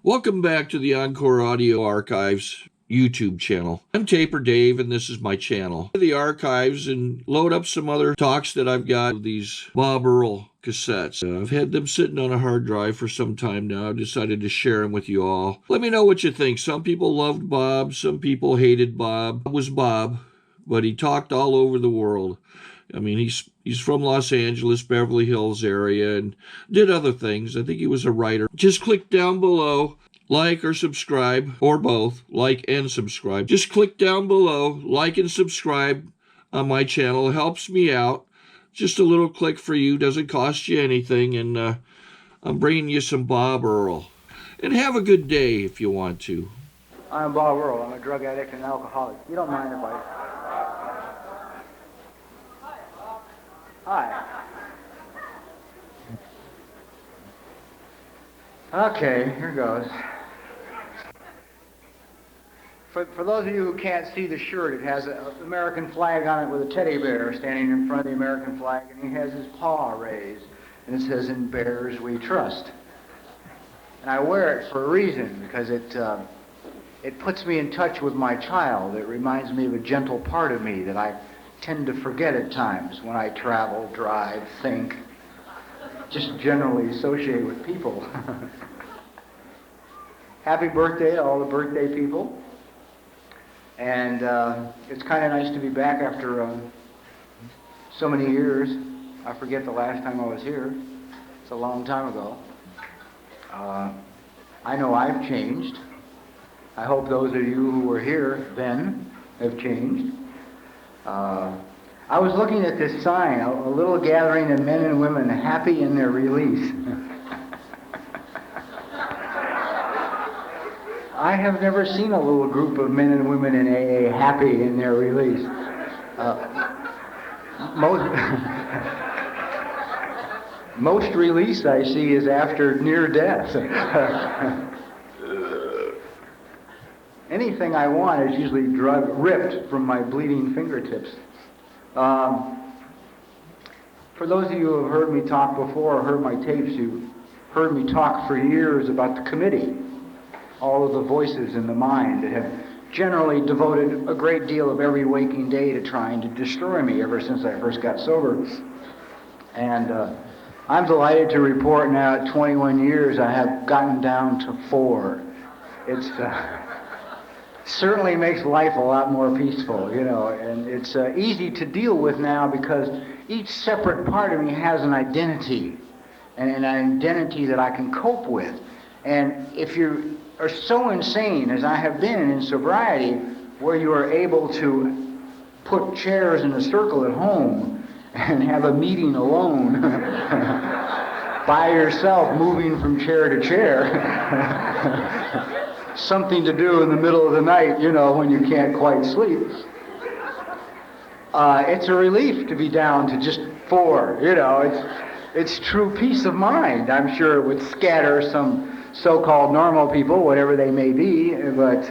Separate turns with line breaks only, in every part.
Welcome back to the Encore Audio Archives YouTube channel. I'm Taper Dave, and this is my channel. The archives and load up some other talks that I've got of these Bob Earll cassettes. I've had them sitting on a hard drive for some time now. I've decided to share them with you all. Let me know what you think. Some people loved Bob. Some people hated Bob. Bob was Bob, but he talked all over the world. I mean, he's from Los Angeles, Beverly Hills area, and did other things. I think he was a writer. Just click down below, like or subscribe, or both, like and subscribe. Just click down below, like and subscribe on my channel. It helps me out. Just a little click for you, doesn't cost you anything, and I'm bringing you some Bob Earll. And have a good day if you want to.
I'm Bob Earll. I'm a drug addict and alcoholic. You don't mind if I... Hi. Okay, here goes. For those of you who can't see the shirt, it has an American flag on it with a teddy bear standing in front of the American flag, and he has his paw raised, and it says, "In bears we trust." And I wear it for a reason, because it puts me in touch with my child. It reminds me of a gentle part of me that I tend to forget at times when I travel, drive, think, just generally associate with people. Happy birthday to all the birthday people. And it's kind of nice to be back after so many years. I forget the last time I was here. It's a long time ago. I know I've changed. I hope those of you who were here then have changed. I was looking at this sign, a little gathering of men and women happy in their release. I have never seen a little group of men and women in AA happy in their release. Most release I see is after near death. Anything I want is usually ripped from my bleeding fingertips. For those of you who have heard me talk before or heard my tapes, you've heard me talk for years about the committee, all of the voices in the mind that have generally devoted a great deal of every waking day to trying to destroy me ever since I first got sober. And I'm delighted to report now at 21 years I have gotten down to 4. It's... certainly makes life a lot more peaceful, you know, and it's easy to deal with now because each separate part of me has an identity, and an identity that I can cope with. And if you are so insane as I have been in sobriety, where you are able to put chairs in a circle at home and have a meeting alone by yourself, moving from chair to chair, something to do in the middle of the night, you know, when you can't quite sleep. It's a relief to be down to just 4, you know. It's true peace of mind. I'm sure it would scatter some so-called normal people, whatever they may be, but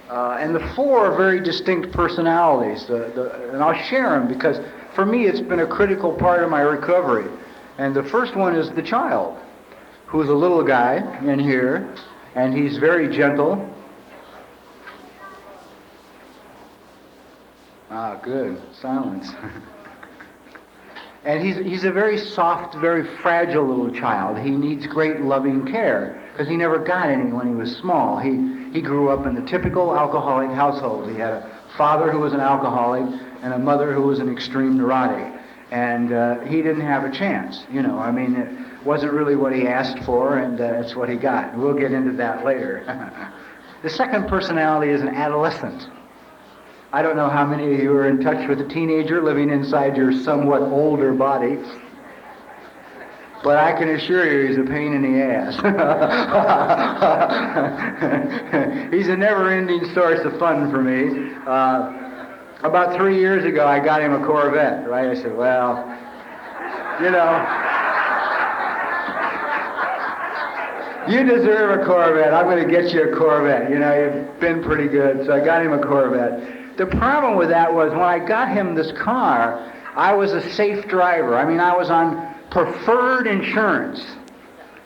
and the 4 are very distinct personalities, and I'll share them because for me it's been a critical part of my recovery. And the first one is the child, who's a little guy in here, and he's very gentle. Ah, good. Silence. And he's a very soft, very fragile little child. He needs great loving care because he never got any when he was small. He grew up in the typical alcoholic household. He had a father who was an alcoholic and a mother who was an extreme neurotic. And he didn't have a chance, you know. I mean, it wasn't really what he asked for, and that's what he got. We'll get into that later. The second personality is an adolescent. I don't know how many of you are in touch with a teenager living inside your somewhat older body, but I can assure you he's a pain in the ass. He's a never-ending source of fun for me. About 3 years ago, I got him a Corvette, right? I said, well, you know, you deserve a Corvette. I'm going to get you a Corvette. You know, you've been pretty good. So I got him a Corvette. The problem with that was when I got him this car, I was a safe driver. I mean, I was on preferred insurance.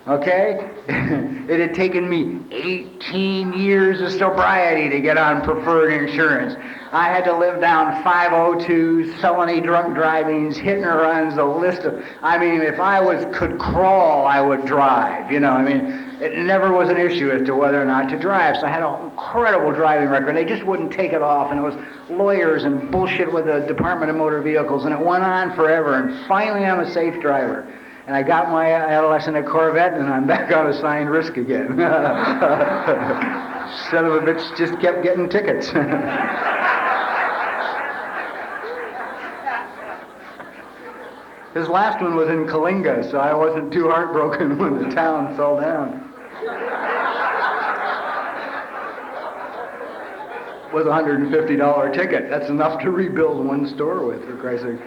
Okay? It had taken me 18 years of sobriety to get on preferred insurance. I had to live down 502s, felony drunk drivings, hit and runs, a list of, I mean, if I could crawl, I would drive, you know, I mean, it never was an issue as to whether or not to drive, so I had an incredible driving record. They just wouldn't take it off, and it was lawyers and bullshit with the Department of Motor Vehicles, and it went on forever, and finally I'm a safe driver. And I got my adolescent a Corvette, and I'm back on assigned risk again. Son of a bitch just kept getting tickets. His last one was in Kalinga, so I wasn't too heartbroken when the town fell down. With a $150 ticket. That's enough to rebuild one store with, for Christ's sake.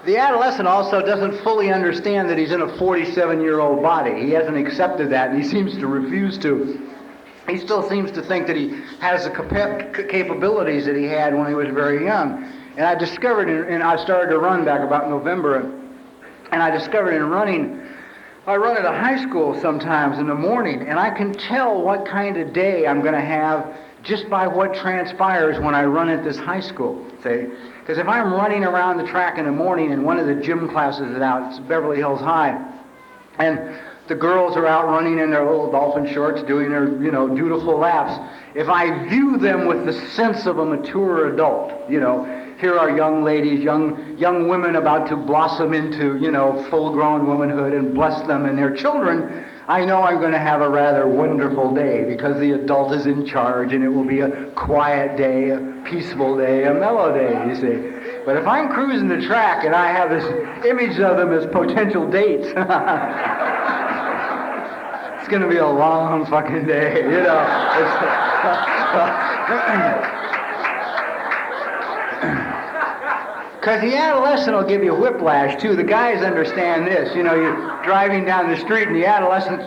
The adolescent also doesn't fully understand that he's in a 47-year-old body. He hasn't accepted that, and he seems to refuse to. He still seems to think that he has the capabilities that he had when he was very young. And I discovered, and I started to run back about November, and I discovered in running, I run at a high school sometimes in the morning, and I can tell what kind of day I'm going to have just by what transpires when I run at this high school, see? Because if I'm running around the track in the morning and one of the gym classes is out, it's Beverly Hills High, and the girls are out running in their little dolphin shorts doing their, you know, dutiful laps, if I view them with the sense of a mature adult, you know, here are young ladies, young women about to blossom into, you know, full-grown womanhood and bless them and their children, I know I'm going to have a rather wonderful day because the adult is in charge and it will be a quiet day, a peaceful day, a mellow day, you see. But if I'm cruising the track and I have this image of them as potential dates, it's going to be a long fucking day, you know. Because the adolescent will give you whiplash, too. The guys understand this. You know, you're driving down the street and the adolescent,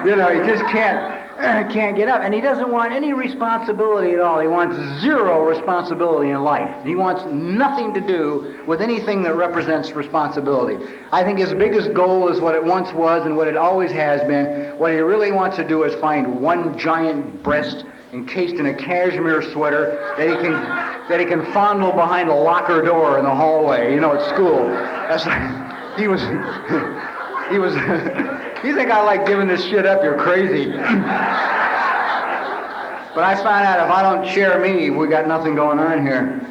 you know, he just can't get up. And he doesn't want any responsibility at all. He wants zero responsibility in life. He wants nothing to do with anything that represents responsibility. I think his biggest goal is what it once was and what it always has been. What he really wants to do is find one giant breast encased in a cashmere sweater that he can fondle behind a locker door in the hallway, you know, at school. That's like, you think I like giving this shit up, you're crazy. But I found out if I don't share me, we got nothing going on here.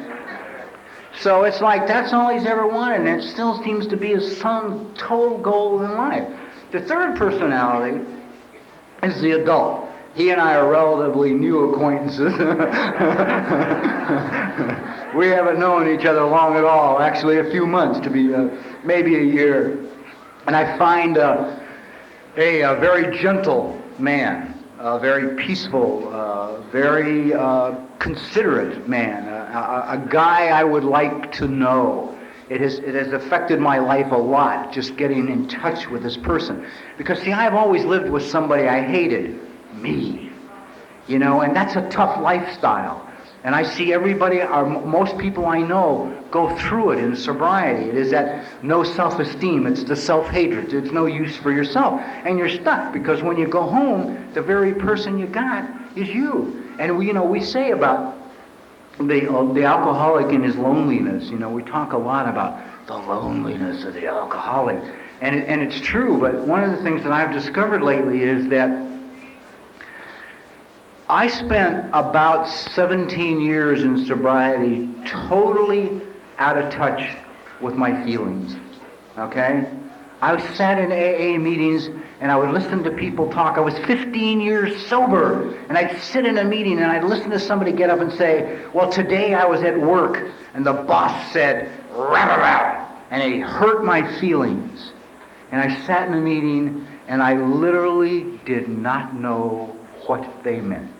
So it's like that's all he's ever wanted, and it still seems to be his sum total goal in life. The third personality is the adult. He and I are relatively new acquaintances. We haven't known each other long at all, actually a few months to be maybe a year. And I find a very gentle man, a very peaceful, very considerate man, a guy I would like to know. It has affected my life a lot, just getting in touch with this person. Because, see, I've always lived with somebody I hated. Me, you know, and that's a tough lifestyle. And I see everybody, or most people I know, go through it in sobriety. It is that no self-esteem, it's the self-hatred, it's no use for yourself. And you're stuck, because when you go home, the very person you got is you. And we say about the alcoholic and his loneliness, you know, we talk a lot about the loneliness of the alcoholic. And it's true, but one of the things that I've discovered lately is that I spent about 17 years in sobriety totally out of touch with my feelings, okay? I sat in AA meetings and I would listen to people talk. I was 15 years sober, and I'd sit in a meeting and I'd listen to somebody get up and say, well, today I was at work and the boss said, rah-rah-rah, and it hurt my feelings. And I sat in a meeting and I literally did not know what they meant.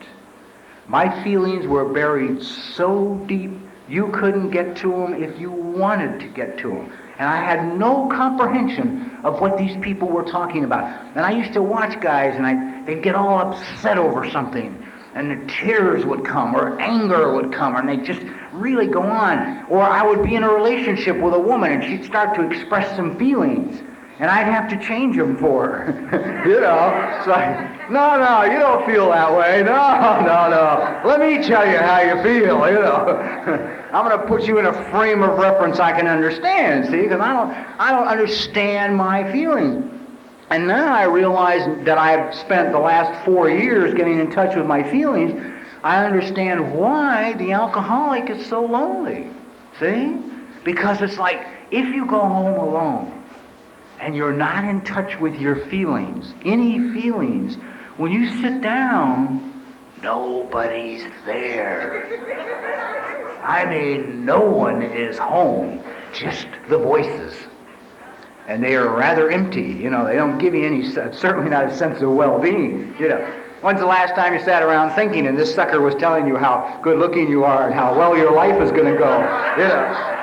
My feelings were buried so deep you couldn't get to them if you wanted to get to them. And I had no comprehension of what these people were talking about. And I used to watch guys and they'd get all upset over something. And the tears would come, or anger would come, and they'd just really go on. Or I would be in a relationship with a woman and she'd start to express some feelings. And I'd have to change them for her. You know, it's like, no, you don't feel that way. No. Let me tell you how you feel, you know. I'm going to put you in a frame of reference I can understand, see, because I don't understand my feelings. And then I realized that I've spent the last 4 years getting in touch with my feelings. I understand why the alcoholic is so lonely, see? Because it's like, if you go home alone, and you're not in touch with your feelings, any feelings, when you sit down, nobody's there. I mean, no one is home, just the voices. And they are rather empty, you know, they don't give you any, certainly not a sense of well-being, you know. When's the last time you sat around thinking and this sucker was telling you how good looking you are and how well your life is going to go, you know?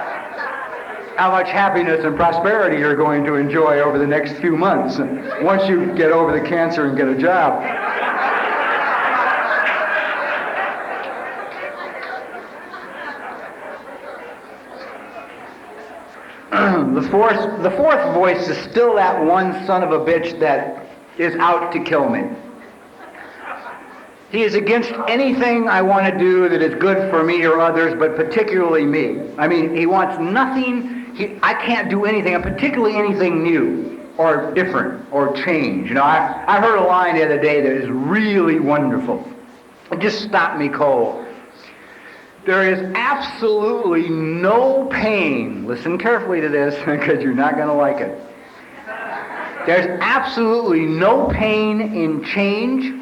How much happiness and prosperity you're going to enjoy over the next few months once you get over the cancer and get a job. The fourth voice is still that one son of a bitch that is out to kill me. He is against anything I want to do that is good for me or others, but particularly me. I mean, he wants nothing. I can't do anything, and particularly anything new or different or change. You know, I heard a line the other day that is really wonderful. It just stopped me cold. There is absolutely no pain. Listen carefully to this, because you're not going to like it. There's absolutely no pain in change,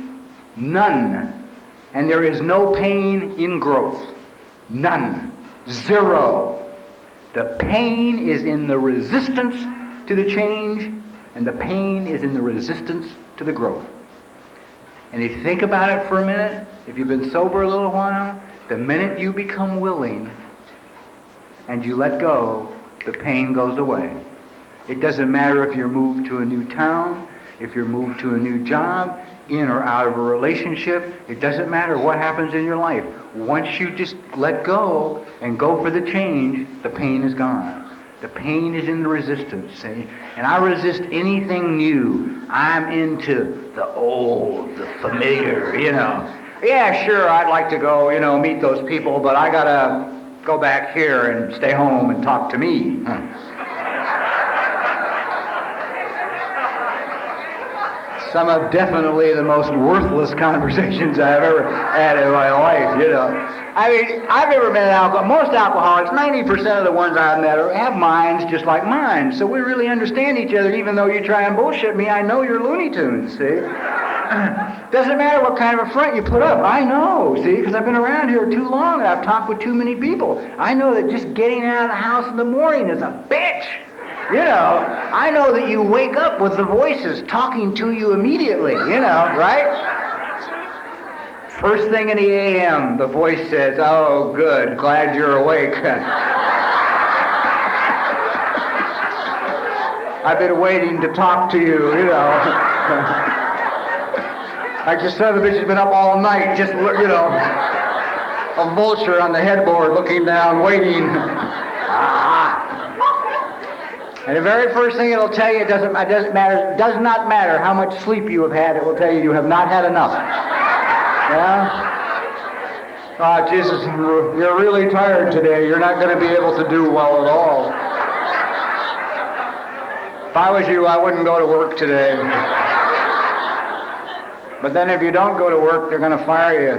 none. And there is no pain in growth, none, zero. The pain is in the resistance to the change, and the pain is in the resistance to the growth. And if you think about it for a minute, if you've been sober a little while, the minute you become willing and you let go, the pain goes away. It doesn't matter if you're moved to a new town, if you're moved to a new job, in or out of a relationship. It doesn't matter what happens in your life. Once you just let go and go for the change, the pain is gone. The pain is in the resistance, see? And I resist anything new. I'm into the old, the familiar, you know. Yeah, sure, I'd like to go, you know, meet those people, but I gotta go back here and stay home and talk to me. Some of definitely the most worthless conversations I've ever had in my life, you know. I mean, I've ever met most alcoholics, 90% of the ones I've met have minds just like mine. So we really understand each other, even though you try and bullshit me. I know you're Looney Tunes, see? Doesn't matter what kind of a front you put up. I know, see, because I've been around here too long and I've talked with too many people. I know that just getting out of the house in the morning is a bitch. You know, I know that you wake up with the voices talking to you immediately, you know, right? First thing in the a.m., the voice says, "Oh, good, glad you're awake." I've been waiting to talk to you, you know. Like your son of a bitch has been up all night, just, you know, a vulture on the headboard looking down, waiting. And the very first thing it'll tell you, it does not matter how much sleep you have had, it will tell you you have not had enough. Yeah? Oh, Jesus, you're really tired today. You're not going to be able to do well at all. If I was you, I wouldn't go to work today. But then if you don't go to work, they're going to fire you.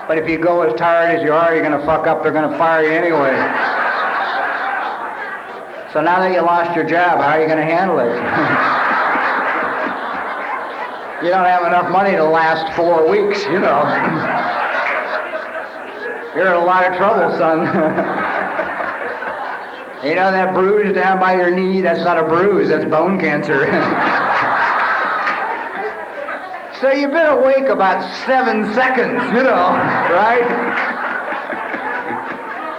But if you go as tired as you are, you're going to fuck up. They're going to fire you anyway. So now that you lost your job, how are you going to handle it? You don't have enough money to last 4 weeks, you know. You're in a lot of trouble, son. You know that bruise down by your knee? That's not a bruise, that's bone cancer. So you've been awake about 7 seconds, you know, right?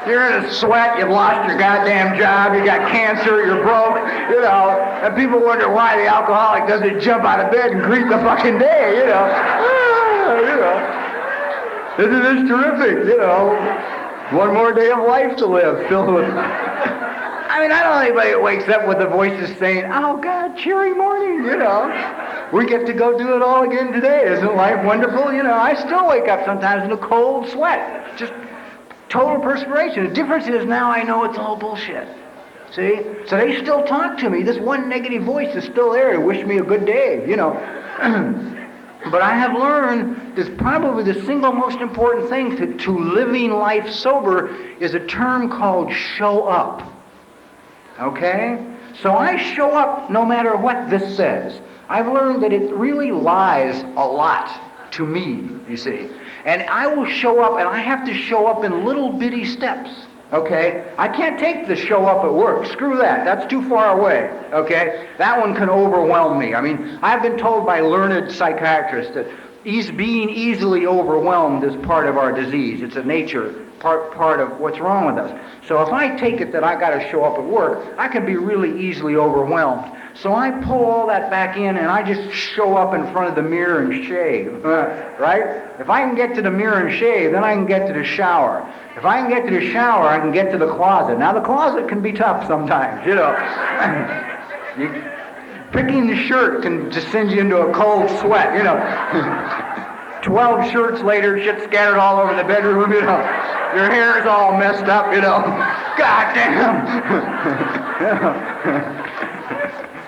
You're in a sweat, you've lost your goddamn job, you got cancer, you're broke, you know, and people wonder why the alcoholic doesn't jump out of bed and greet the fucking day, you know. Isn't this terrific, you know? One more day of life to live, filled with... I mean, I don't know anybody that wakes up with the voices saying, oh, God, cheery morning, you know. We get to go do it all again today. Isn't life wonderful? You know, I still wake up sometimes in a cold sweat. Just total perspiration. The difference is now I know it's all bullshit. See? So they still talk to me. This one negative voice is still there to wish me a good day, you know. But I have learned that probably the single most important thing to living life sober is a term called show up. Okay? So I show up no matter what this says. I've learned that it really lies a lot to me, you see. And I will show up, and I have to show up in little bitty steps. Okay? I can't take the show up at work. Screw that. That's too far away. Okay? That one can overwhelm me. I mean, I've been told by learned psychiatrists that being easily overwhelmed is part of our disease. It's a nature, part of what's wrong with us. So if I take it that I got to show up at work, I can be really easily overwhelmed. So I pull all that back in and I just show up in front of the mirror and shave, right? If I can get to the mirror and shave, then I can get to the shower. If I can get to the shower, I can get to the closet. Now the closet can be tough sometimes, you know. Picking the shirt can just send you into a cold sweat, you know. 12 shirts later, shit scattered all over the bedroom, you know. Your hair's all messed up, you know. God damn!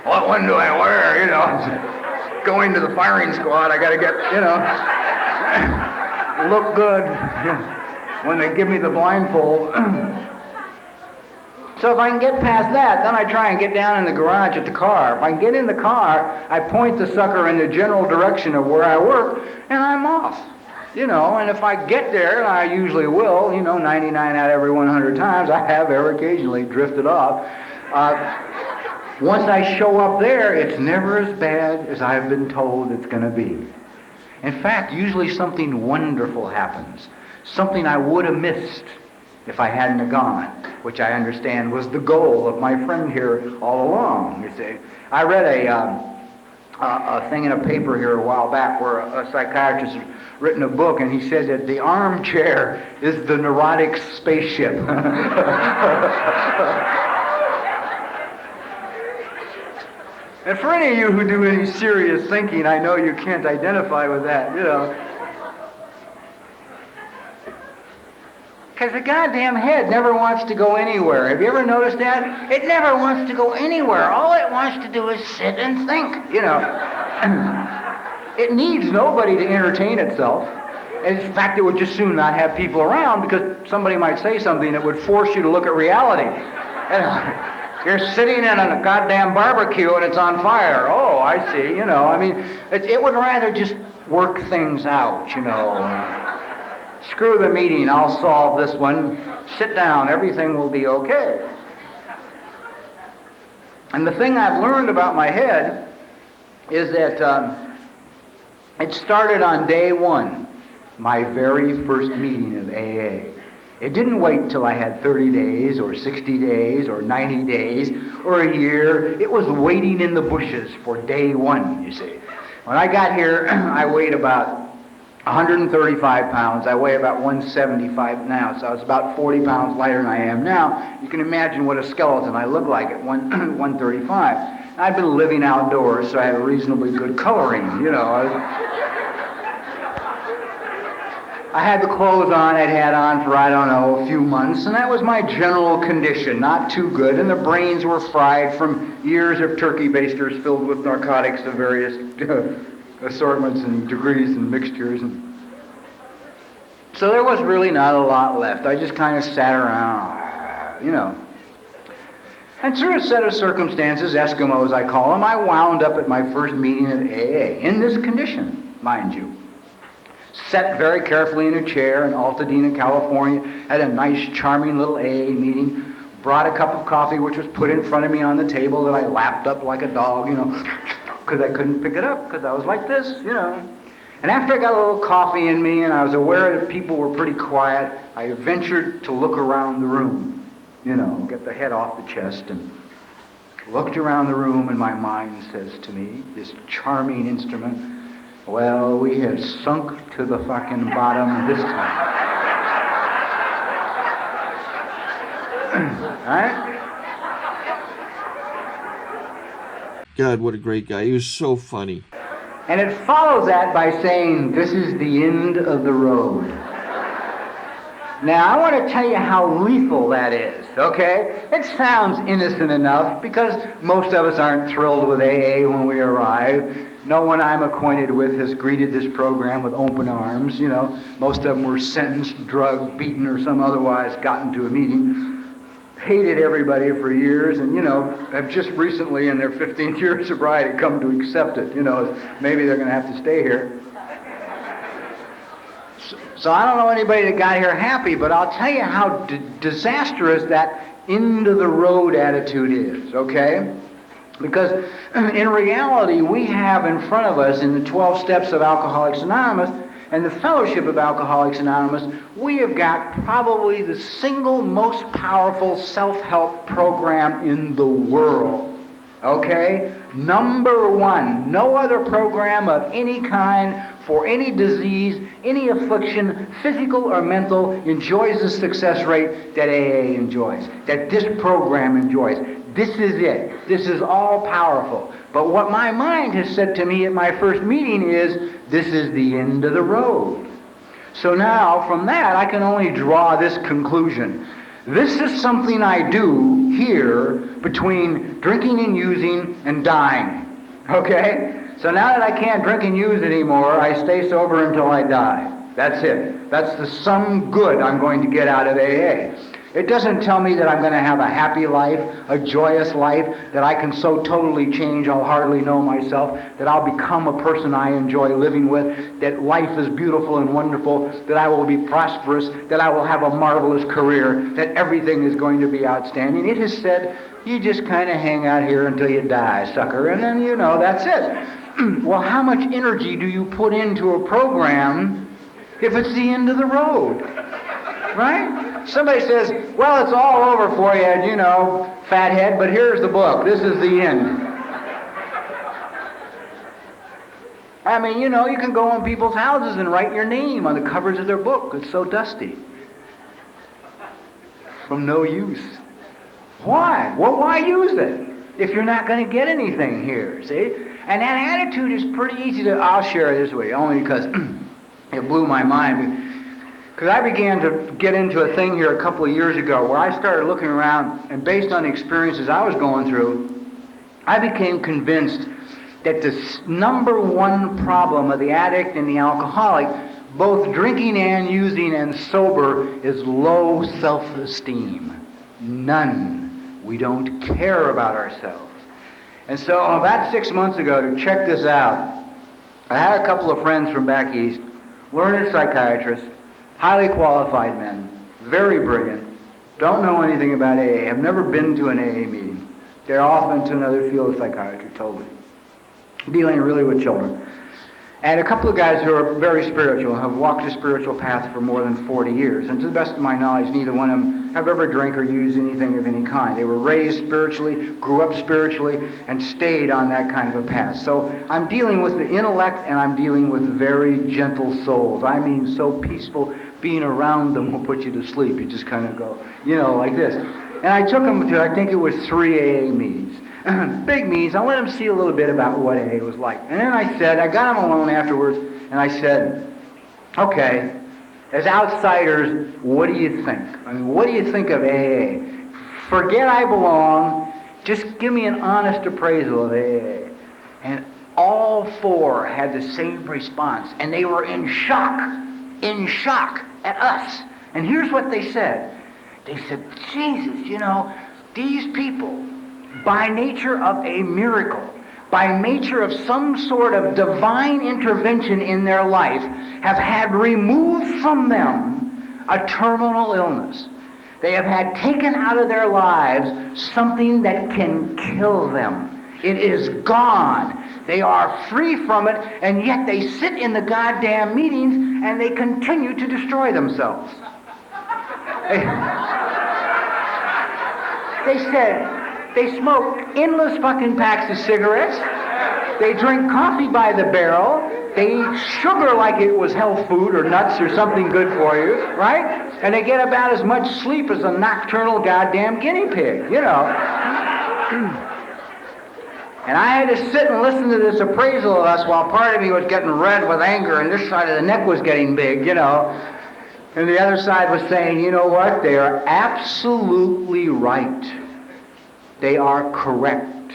What one do I wear, you know? Going to the firing squad, I gotta get, you know, look good when they give me the blindfold. So if I can get past that, then I try and get down in the garage at the car. If I can get in the car, I point the sucker in the general direction of where I work, and I'm off. You know, and if I get there, and I usually will, you know, 99 out of every 100 times, I have ever occasionally drifted off. Once I show up there, it's never as bad as I've been told it's going to be. In fact, usually something wonderful happens. Something I would have missed if I hadn't have gone, which I understand was the goal of my friend here all along, you see. I read a thing in a paper here a while back where a psychiatrist had written a book, and he said that the armchair is the neurotic spaceship. And for any of you who do any serious thinking, I know you can't identify with that, you know. Because the goddamn head never wants to go anywhere. Have you ever noticed that? It never wants to go anywhere. All it wants to do is sit and think, you know. It needs nobody to entertain itself. And in fact, it would just soon not have people around because somebody might say something that would force you to look at reality. You're sitting in a goddamn barbecue and it's on fire. Oh, I see, you know. I mean, it would rather just work things out, you know. Screw the meeting, I'll solve this one. Sit down, everything will be okay. And the thing I've learned about my head is that it started on day one, my very first meeting of AA. It didn't wait till I had 30 days or 60 days or 90 days or a year. It was waiting in the bushes for day one, you see. When I got here, I weighed about 135 pounds. I weigh about 175 now, so I was about 40 pounds lighter than I am now. You can imagine what a skeleton I look like at 135. I've been living outdoors, so I have reasonably good coloring, you know. I had the clothes on I'd had on for, I don't know, a few months, and that was my general condition, not too good, and the brains were fried from years of turkey basters filled with narcotics of various assortments and degrees and mixtures. And so there was really not a lot left. I just kind of sat around, you know. And through a set of circumstances, Eskimos I call them, I wound up at my first meeting at AA, in this condition, mind you. Sat very carefully in a chair in Altadena, California, had a nice, charming little AA meeting, brought a cup of coffee which was put in front of me on the table that I lapped up like a dog, you know, because I couldn't pick it up because I was like this, you know. And after I got a little coffee in me and I was aware that people were pretty quiet, I ventured to look around the room, you know, get the head off the chest, and looked around the room, and my mind says to me, this charming instrument, well, we have sunk to the fucking bottom this time. Right?
God, what a great guy. He was so funny.
And it follows that by saying, this is the end of the road. Now, I want to tell you how lethal that is, okay? It sounds innocent enough because most of us aren't thrilled with AA when we arrive. No one I'm acquainted with has greeted this program with open arms. You know, most of them were sentenced, drugged, beaten, or some otherwise gotten to a meeting. Hated everybody for years, and, you know, have just recently in their 15th year of sobriety come to accept it. You know, maybe they're going to have to stay here. So I don't know anybody that got here happy, but I'll tell you how disastrous that end-of-the-road attitude is, okay? Because in reality, we have in front of us in the 12 steps of Alcoholics Anonymous and the Fellowship of Alcoholics Anonymous, we have got probably the single most powerful self-help program in the world. Okay? Number one, no other program of any kind for any disease, any affliction, physical or mental, enjoys the success rate that AA enjoys, that this program enjoys. This is it. This is all powerful. But what my mind has said to me at my first meeting is, this is the end of the road. So now, from that, I can only draw this conclusion. This is something I do here between drinking and using and dying. Okay? So now that I can't drink and use anymore, I stay sober until I die. That's it. That's the sum good I'm going to get out of AA. It doesn't tell me that I'm going to have a happy life, a joyous life, that I can so totally change I'll hardly know myself, that I'll become a person I enjoy living with, that life is beautiful and wonderful, that I will be prosperous, that I will have a marvelous career, that everything is going to be outstanding. It has said, you just kind of hang out here until you die, sucker, and then, you know, that's it. Well, how much energy do you put into a program if it's the end of the road? Right? Somebody says, well, it's all over for you, you know, fathead, but here's the book. This is the end. I mean, you know, you can go in people's houses and write your name on the covers of their book. It's so dusty. From no use. Why? Well, why use it if you're not going to get anything here, see? And that attitude is pretty easy to, I'll share it this way, only because it blew my mind. Because I began to get into a thing here a couple of years ago where I started looking around, and based on the experiences I was going through, I became convinced that the number one problem of the addict and the alcoholic, both drinking and using and sober, is low self-esteem. None. We don't care about ourselves. And so about 6 months ago, to check this out, I had a couple of friends from back east, learned psychiatrists, highly qualified men, very brilliant, don't know anything about AA, have never been to an AA meeting. They're off into another field of psychiatry, totally. Dealing really with children. And a couple of guys who are very spiritual, have walked the spiritual path for more than 40 years. And to the best of my knowledge, neither one of them have ever drank or used anything of any kind. They were raised spiritually, grew up spiritually, and stayed on that kind of a path. So I'm dealing with the intellect, and I'm dealing with very gentle souls. I mean, so peaceful, being around them will put you to sleep. You just kind of go, you know, like this. And I took them to, I think it was 3 AA meetings. Big meetings. I let them see a little bit about what AA was like. And then I said, I got them alone afterwards, and I said, okay, as outsiders, what do you think? I mean, what do you think of AA? Forget I belong. Just give me an honest appraisal of AA. And all 4 had the same response, and they were in shock at us. And here's what they said. They said, Jesus, you know, these people, by nature of a miracle, by nature of some sort of divine intervention in their life, have had removed from them a terminal illness. They have had taken out of their lives something that can kill them. It is gone. They are free from it, and yet they sit in the goddamn meetings and they continue to destroy themselves. They said they smoke endless fucking packs of cigarettes. They drink coffee by the barrel. They eat sugar like it was health food or nuts or something good for you, right? And they get about as much sleep as a nocturnal goddamn guinea pig, you know. And I had to sit and listen to this appraisal of us while part of me was getting red with anger and this side of the neck was getting big, you know. And the other side was saying, you know what? They are absolutely right. They are correct.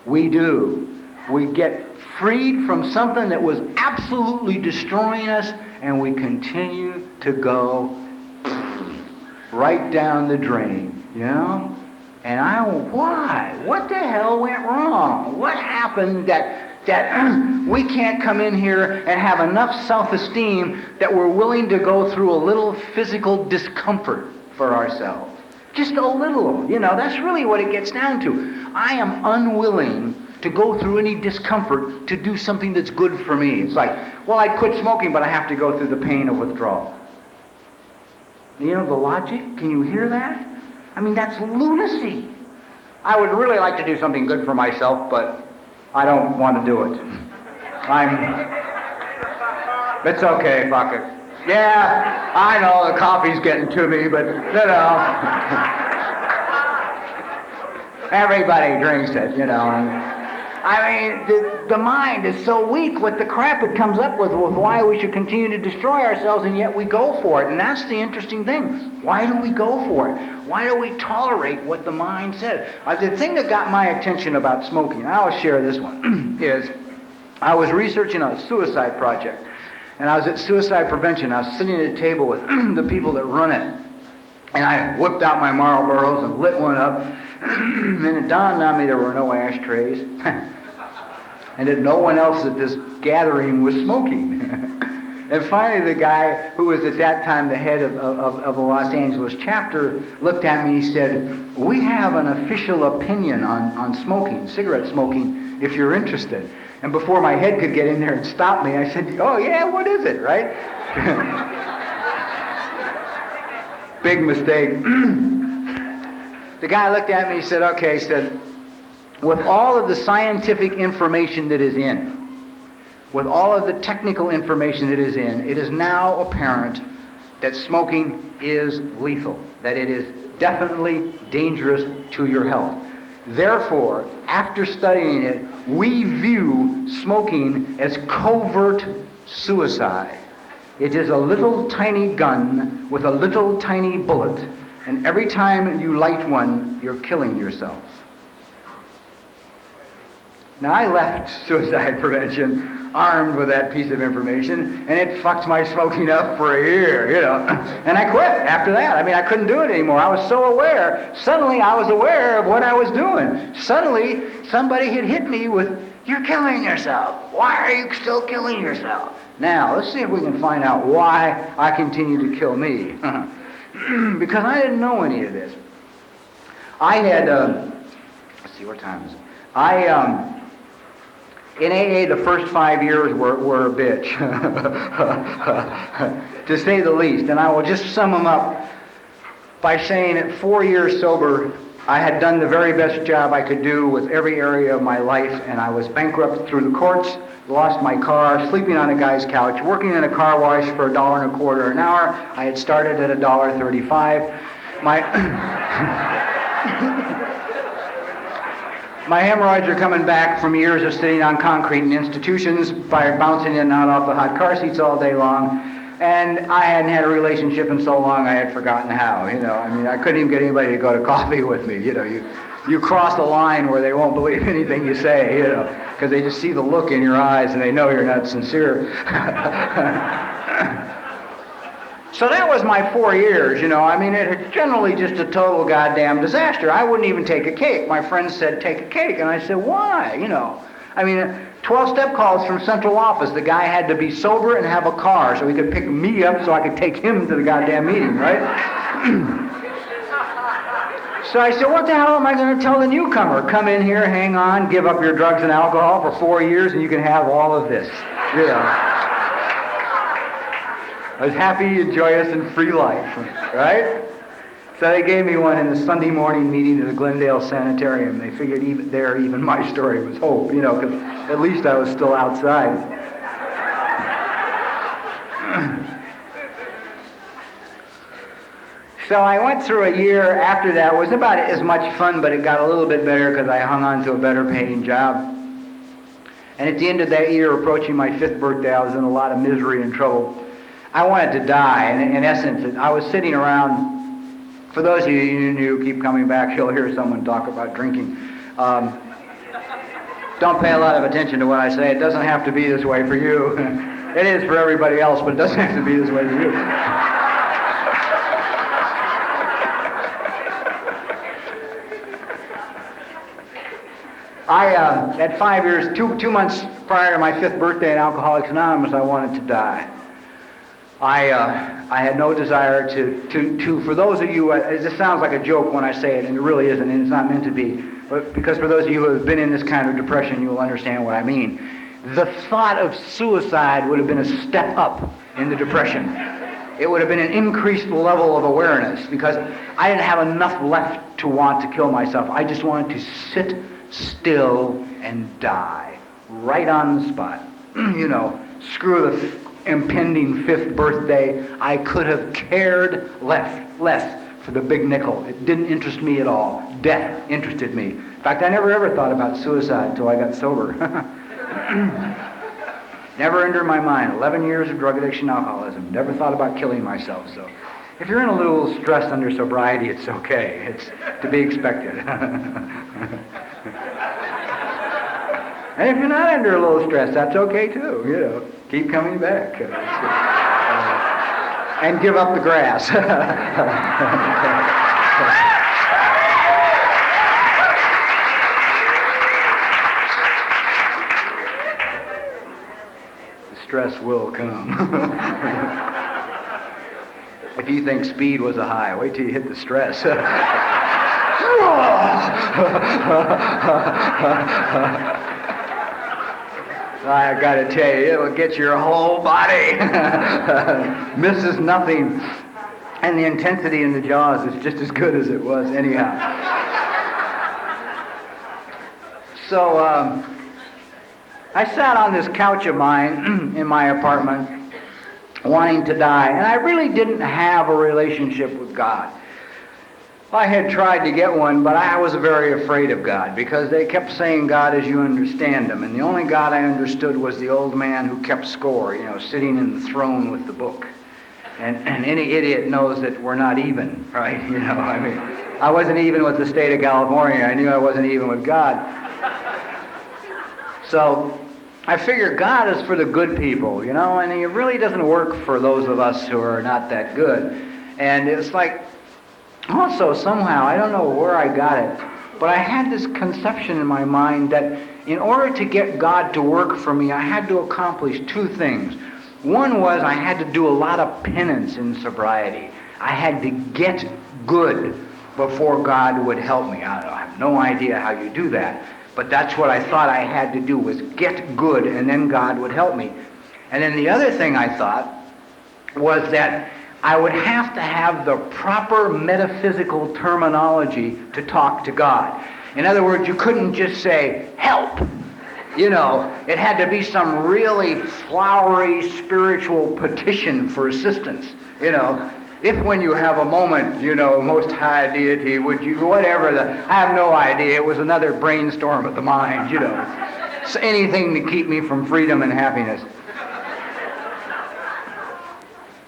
We do. We get freed from something that was absolutely destroying us, and we continue to go right down the drain, you know? And why? What the hell went wrong? What happened that we can't come in here and have enough self-esteem that we're willing to go through a little physical discomfort for ourselves? Just a little, you know, that's really what it gets down to. I am unwilling to go through any discomfort to do something that's good for me. It's like, well, I'd quit smoking, but I have to go through the pain of withdrawal. You know the logic? Can you hear that? I mean, that's lunacy. I would really like to do something good for myself, but I don't want to do it. It's okay, fuck it. Yeah, I know the coffee's getting to me, but, you know, everybody drinks it, you know. I mean, the mind is so weak with the crap it comes up with why we should continue to destroy ourselves, and yet we go for it. And that's the interesting thing. Why do we go for it? Why do we tolerate what the mind says? The thing that got my attention about smoking, and I'll share this one, is I was researching a suicide project. And I was at suicide prevention. I was sitting at a table with the people that run it. And I whipped out my Marlboros and lit one up. And it dawned on me there were no ashtrays. And that no one else at this gathering was smoking. And finally the guy who was at that time the head of the Los Angeles chapter looked at me and he said, we have an official opinion on smoking, cigarette smoking, if you're interested. And before my head could get in there and stop me, I said, oh yeah, what is it, right? Big mistake. The guy looked at me and he said, okay, he said, with all of the scientific information that is in, with all of the technical information that is in, it is now apparent that smoking is lethal, that it is definitely dangerous to your health. Therefore, after studying it, we view smoking as covert suicide. It is a little tiny gun with a little tiny bullet, and every time you light one, you're killing yourself. Now, I left suicide prevention armed with that piece of information, and it fucked my smoking up for a year, you know. And I quit after that. I mean, I couldn't do it anymore. I was so aware. Suddenly, I was aware of what I was doing. Suddenly, somebody had hit me with, you're killing yourself. Why are you still killing yourself? Now, let's see if we can find out why I continue to kill me. Because I didn't know any of this. I had, let's see, what time is it? In AA, the first 5 years were a bitch, to say the least. And I will just sum them up by saying at 4 years sober, I had done the very best job I could do with every area of my life, and I was bankrupt through the courts, lost my car, sleeping on a guy's couch, working in a car wash for $1.25 an hour. I had started at $1.35. My hemorrhoids are coming back from years of sitting on concrete in institutions, by bouncing in and out off the hot car seats all day long. And I hadn't had a relationship in so long I had forgotten how, you know. I mean, I couldn't even get anybody to go to coffee with me, you know. You cross a line where they won't believe anything you say, you know, because they just see the look in your eyes and they know you're not sincere. So that was my 4 years, you know. I mean, it was generally just a total goddamn disaster. I wouldn't even take a cake. My friends said, take a cake. And I said, why? You know, I mean, 12-step calls from central office. The guy had to be sober and have a car so he could pick me up so I could take him to the goddamn meeting, right? So I said, what the hell am I going to tell the newcomer? Come in here, hang on, give up your drugs and alcohol for 4 years and you can have all of this, you know. A happy, joyous, and free life, right? So they gave me one in the Sunday morning meeting at the Glendale Sanitarium. They figured even my story was hope, you know, because at least I was still outside. So I went through a year after that. It was about as much fun, but it got a little bit better because I hung on to a better paying job. And at the end of that year, approaching my 5th birthday, I was in a lot of misery and trouble. I wanted to die, and in essence, I was sitting around. For those of you who keep coming back, you'll hear someone talk about drinking. Don't pay a lot of attention to what I say. It doesn't have to be this way for you. It is for everybody else, but it doesn't have to be this way for you. At 5 years, two months prior to my 5th birthday in Alcoholics Anonymous, I wanted to die. I had no desire to for those of you, this sounds like a joke when I say it, and it really isn't, and it's not meant to be, but because for those of you who have been in this kind of depression, you will understand what I mean. The thought of suicide would have been a step up in the depression. It would have been an increased level of awareness, because I didn't have enough left to want to kill myself. I just wanted to sit still and die, right on the spot. You know, screw the impending 5th birthday. I could have cared less for the big nickel. It didn't interest me at all. Death interested me. In fact, I never ever thought about suicide until I got sober. Never entered my mind. 11 years of drug addiction, alcoholism. Never thought about killing myself. So if you're in a little stress under sobriety, it's okay. It's to be expected. And if you're not under a little stress, that's okay too. You know, keep coming back. And give up the grass. The stress will come. If you think speed was a high, wait till you hit the stress. I gotta tell you, it'll get your whole body. Misses nothing. And the intensity in the jaws is just as good as it was anyhow. So I sat on this couch of mine in my apartment wanting to die, and I really didn't have a relationship with God. I had tried to get one, but I was very afraid of God, because they kept saying God as you understand him, and the only God I understood was the old man who kept score, you know, sitting in the throne with the book. And any idiot knows that we're not even, right? You know, I mean, I wasn't even with the state of California. I knew I wasn't even with God. So I figured God is for the good people, you know, and he really doesn't work for those of us who are not that good. And it's like, also, somehow, I don't know where I got it, but I had this conception in my mind that in order to get God to work for me, I had to accomplish 2 things. One was I had to do a lot of penance in sobriety. I had to get good before God would help me. I have no idea how you do that, but that's what I thought I had to do, was get good, and then God would help me. And then the other thing I thought was that I would have to have the proper metaphysical terminology to talk to God. In other words, you couldn't just say, help. You know, it had to be some really flowery spiritual petition for assistance. You know, if when you have a moment, you know, most high deity, would you, whatever, I have no idea. It was another brainstorm of the mind, you know. So anything to keep me from freedom and happiness.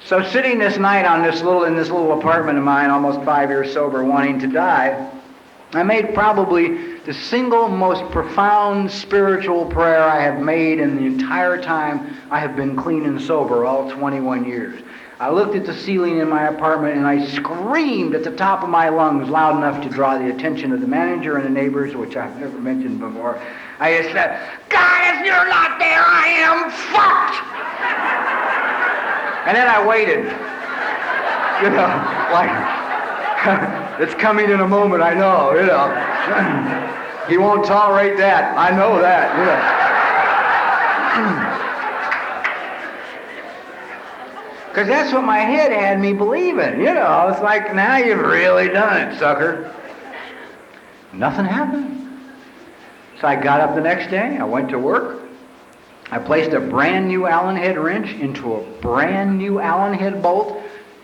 So sitting this night in this little apartment of mine, almost 5 years sober, wanting to die, I made probably the single most profound spiritual prayer I have made in the entire time I have been clean and sober, all 21 years. I looked at the ceiling in my apartment and I screamed at the top of my lungs, loud enough to draw the attention of the manager and the neighbors, which I've never mentioned before. I just said, God, if you're not there, I am fucked! And then I waited. You know, like, it's coming in a moment, I know, you know. He won't tolerate that. I know that, you know. Because that's what my head had me believing. You know, it's like, now you've really done it, sucker. Nothing happened. So I got up the next day, I went to work, I placed a brand new Allen head wrench into a brand new Allen head bolt,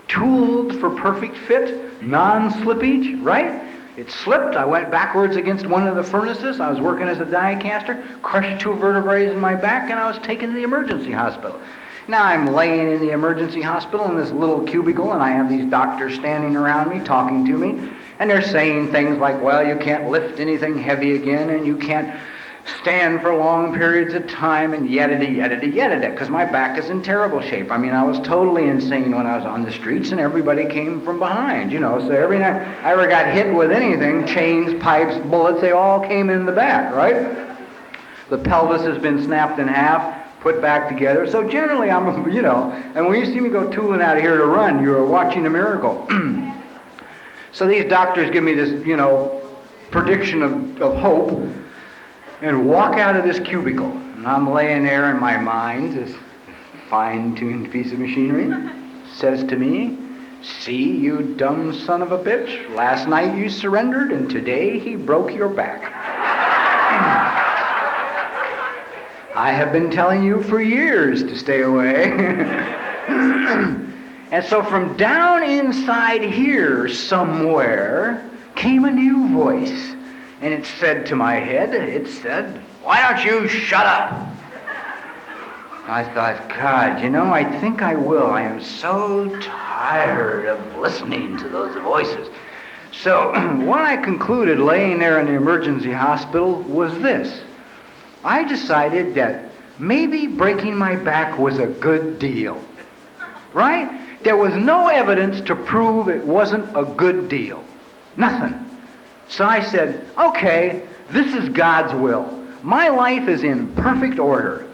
tooled for perfect fit, non-slippage, right? It slipped, I went backwards against one of the furnaces, I was working as a die caster, crushed 2 vertebrae in my back, and I was taken to the emergency hospital. Now I'm laying in the emergency hospital in this little cubicle, and I have these doctors standing around me, talking to me, and they're saying things like, well, you can't lift anything heavy again, and you can't stand for long periods of time, and yada, because my back is in terrible shape. I mean, I was totally insane when I was on the streets, and everybody came from behind, you know, so every night I ever got hit with anything, chains, pipes, bullets, they all came in the back, right? The pelvis has been snapped in half, put back together, so generally I'm, you know, and when you see me go tooling out of here to run, you're watching a miracle. So these doctors give me this, you know, prediction of hope, and walk out of this cubicle. And I'm laying there in my mind, this fine-tuned piece of machinery, says to me, see, you dumb son of a bitch, last night you surrendered, and today he broke your back. I have been telling you for years to stay away. And so from down inside here somewhere came a new voice. And it said to my head, it said, why don't you shut up? I thought, God, you know, I think I will. I am so tired of listening to those voices. So what I concluded laying there in the emergency hospital was this. I decided that maybe breaking my back was a good deal. Right? There was no evidence to prove it wasn't a good deal. Nothing. So I said, okay, this is God's will. My life is in perfect order.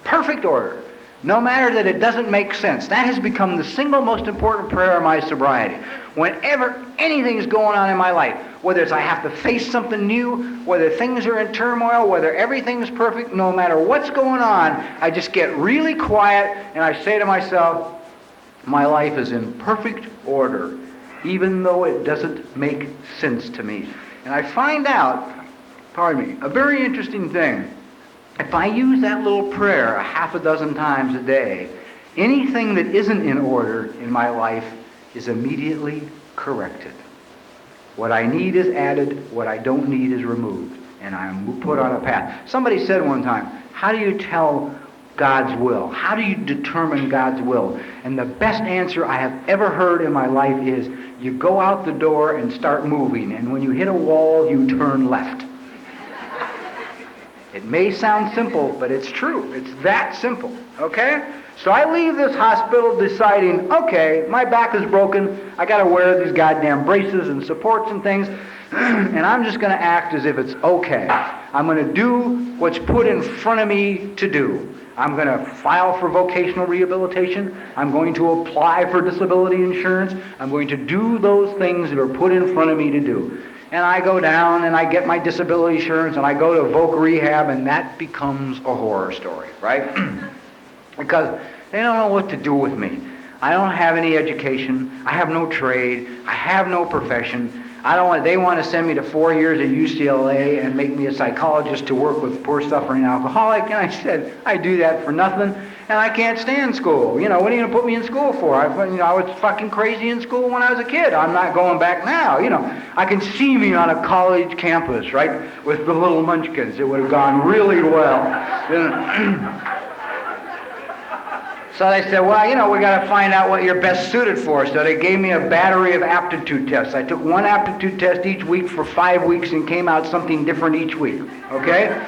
Perfect order. No matter that it doesn't make sense. That has become the single most important prayer of my sobriety. Whenever anything's going on in my life, whether it's I have to face something new, whether things are in turmoil, whether everything's perfect, no matter what's going on, I just get really quiet and I say to myself, my life is in perfect order, even though it doesn't make sense to me. And I find out, a very interesting thing. If I use that little prayer 6 times a day, anything that isn't in order in my life is immediately corrected. What I need is added, what I don't need is removed, and I'm put on a path. Somebody said one time, how do you tell God's will? How do you determine God's will? And the best answer I have ever heard in my life is, you go out the door and start moving, and when you hit a wall, you turn left. It may sound simple, but it's true. It's that simple, okay? So I leave this hospital deciding, okay, my back is broken, I gotta wear these goddamn braces and supports and things, and I'm just gonna act as if it's okay. I'm gonna do what's put in front of me to do. I'm going to file for vocational rehabilitation. I'm going to apply for disability insurance. I'm going to do those things that are put in front of me to do. And I go down and I get my disability insurance and I go to voc rehab, and that becomes a horror story, right? Because they don't know what to do with me. I don't have any education. I have no trade. I have no profession. They want to send me to 4 years at UCLA and make me a psychologist to work with poor suffering alcoholic. And I said, I do that for nothing, and I can't stand school. You know, what are you going to put me in school for? I was fucking crazy in school when I was a kid. I'm not going back now. You know, I can see me on a college campus, right, with the little munchkins. It would have gone really well. So they said, well, you know, we got to find out what you're best suited for. So they gave me a battery of aptitude tests. I took one aptitude test each week for 5 weeks and came out something different each week, okay?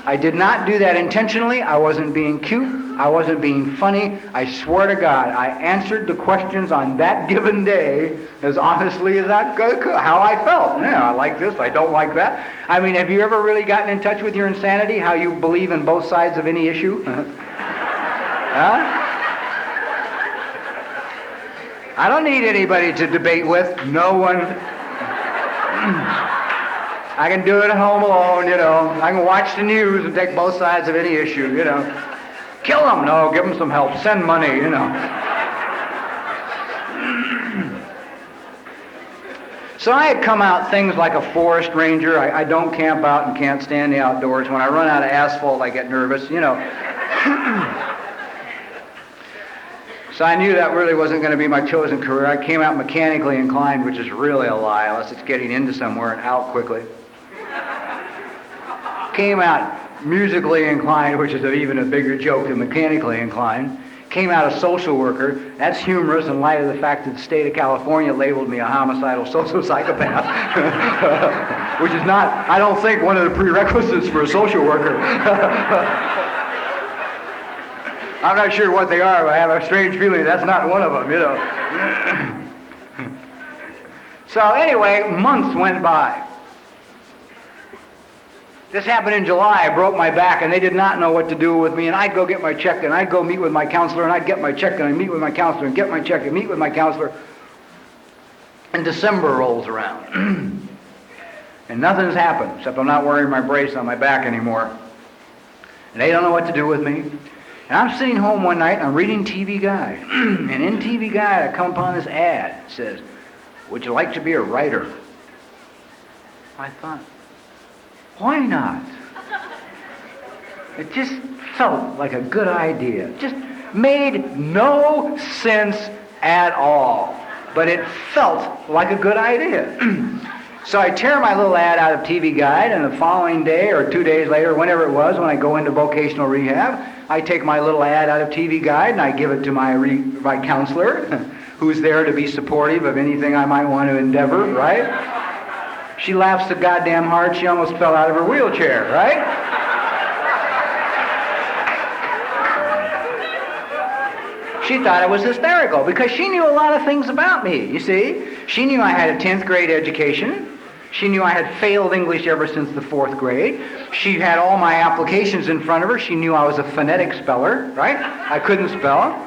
I did not do that intentionally. I wasn't being cute. I wasn't being funny. I swear to God, I answered the questions on that given day as honestly as I could, how I felt. Yeah, I like this, I don't like that. I mean, have you ever really gotten in touch with your insanity, how you believe in both sides of any issue? Huh? I don't need anybody to debate with. No one. I can do it at home alone, you know. I can watch the news and take both sides of any issue, you know. Kill them. No, give them some help. Send money, you know. So I had come out things like a forest ranger. I don't camp out and can't stand the outdoors. When I run out of asphalt, I get nervous, you know. So I knew that really wasn't going to be my chosen career. I came out mechanically inclined, which is really a lie, unless it's getting into somewhere and out quickly. Came out musically inclined, which is even a bigger joke than mechanically inclined. Came out a social worker. That's humorous in light of the fact that the state of California labeled me a homicidal social psychopath, which is not, I don't think, one of the prerequisites for a social worker. I'm not sure what they are, but I have a strange feeling that's not one of them, you know. So anyway, months went by. This happened in July. I broke my back, and they did not know what to do with me, and I'd go get my check, and I'd go meet with my counselor, and I'd get my check, and I'd meet with my counselor, and get my check, and meet with my counselor. And December rolls around. And nothing's happened, except I'm not wearing my brace on my back anymore. And they don't know what to do with me. And I'm sitting home one night, and I'm reading TV Guide. And in TV Guide, I come upon this ad. It says, "Would you like to be a writer?" I thought, why not? It just felt like a good idea. It just made no sense at all. But it felt like a good idea. So I tear my little ad out of TV Guide, and the following day or 2 days later, whenever it was, when I go into vocational rehab, I take my little ad out of TV Guide and I give it to my counselor, who's there to be supportive of anything I might want to endeavor, right? She laughs so goddamn hard she almost fell out of her wheelchair, right? She thought it was hysterical because she knew a lot of things about me, you see. She knew I had a 10th grade education. She knew I had failed English ever since the 4th grade. She had all my applications in front of her. She knew I was a phonetic speller, right? I couldn't spell.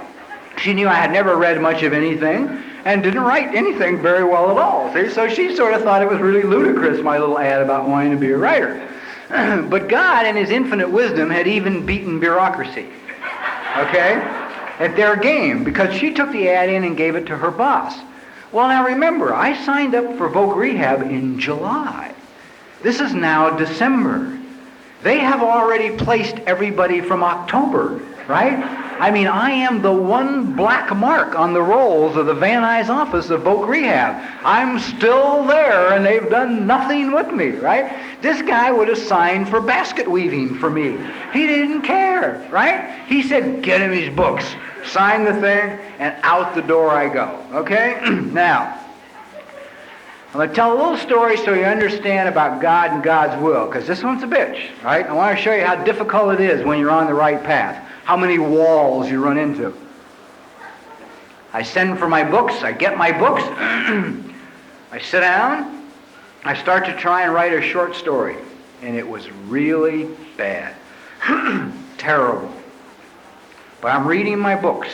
She knew I had never read much of anything and didn't write anything very well at all. See? So she sort of thought it was really ludicrous, my little ad about wanting to be a writer. But God, in His infinite wisdom, had even beaten bureaucracy, okay, at their game, because she took the ad in and gave it to her boss. Well, now remember, I signed up for Voc Rehab in July. This is now December. They have already placed everybody from October, right? I mean, I am the one black mark on the rolls of the Van Nuys office of Voc Rehab. I'm still there, and they've done nothing with me, right? This guy would have signed for basket weaving for me. He didn't care, right? He said, get him his books. Sign the thing, and out the door I go, okay? Now, I'm going to tell a little story so you understand about God and God's will, because this one's a bitch, right? I want to show you how difficult it is when you're on the right path, how many walls you run into. I send for my books, I get my books, I sit down, I start to try and write a short story, and it was really bad, terrible. But I'm reading my books,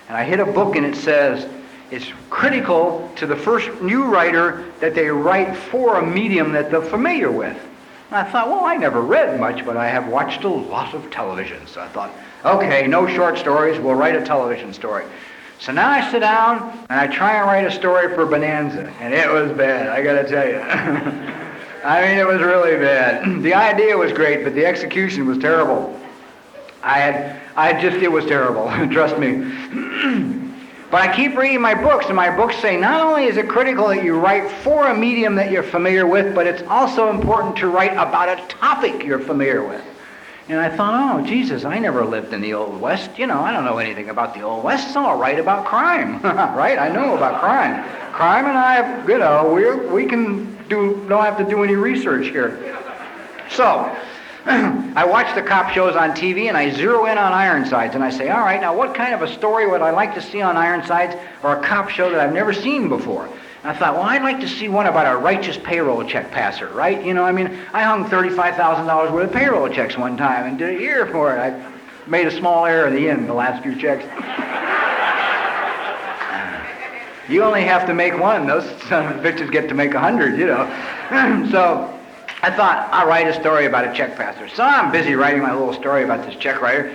and I hit a book and it says, it's critical to the first new writer that they write for a medium that they're familiar with. And I thought, well, I never read much, but I have watched a lot of television. So I thought, okay, no short stories, we'll write a television story. So now I sit down and I try and write a story for Bonanza, and it was bad, I gotta tell you. I mean, it was really bad. The idea was great, but the execution was terrible. It was terrible, trust me. But I keep reading my books, and my books say not only is it critical that you write for a medium that you're familiar with, but it's also important to write about a topic you're familiar with. And I thought, oh, Jesus, I never lived in the Old West. You know, I don't know anything about the Old West, so I'll write about crime, right? I know about crime. Crime and I, you know, we don't have to do any research here. So, I watch the cop shows on TV, and I zero in on Ironsides, and I say, all right, now what kind of a story would I like to see on Ironsides or a cop show that I've never seen before? And I thought, well, I'd like to see one about a righteous payroll check passer, right? You know, I mean, I hung $35,000 worth of payroll checks one time and did a year for it. I made a small error at the end, the last few checks. You only have to make one. Those son of bitches get to make 100, you know. So I thought, I'll write a story about a check passer. So I'm busy writing my little story about this check writer.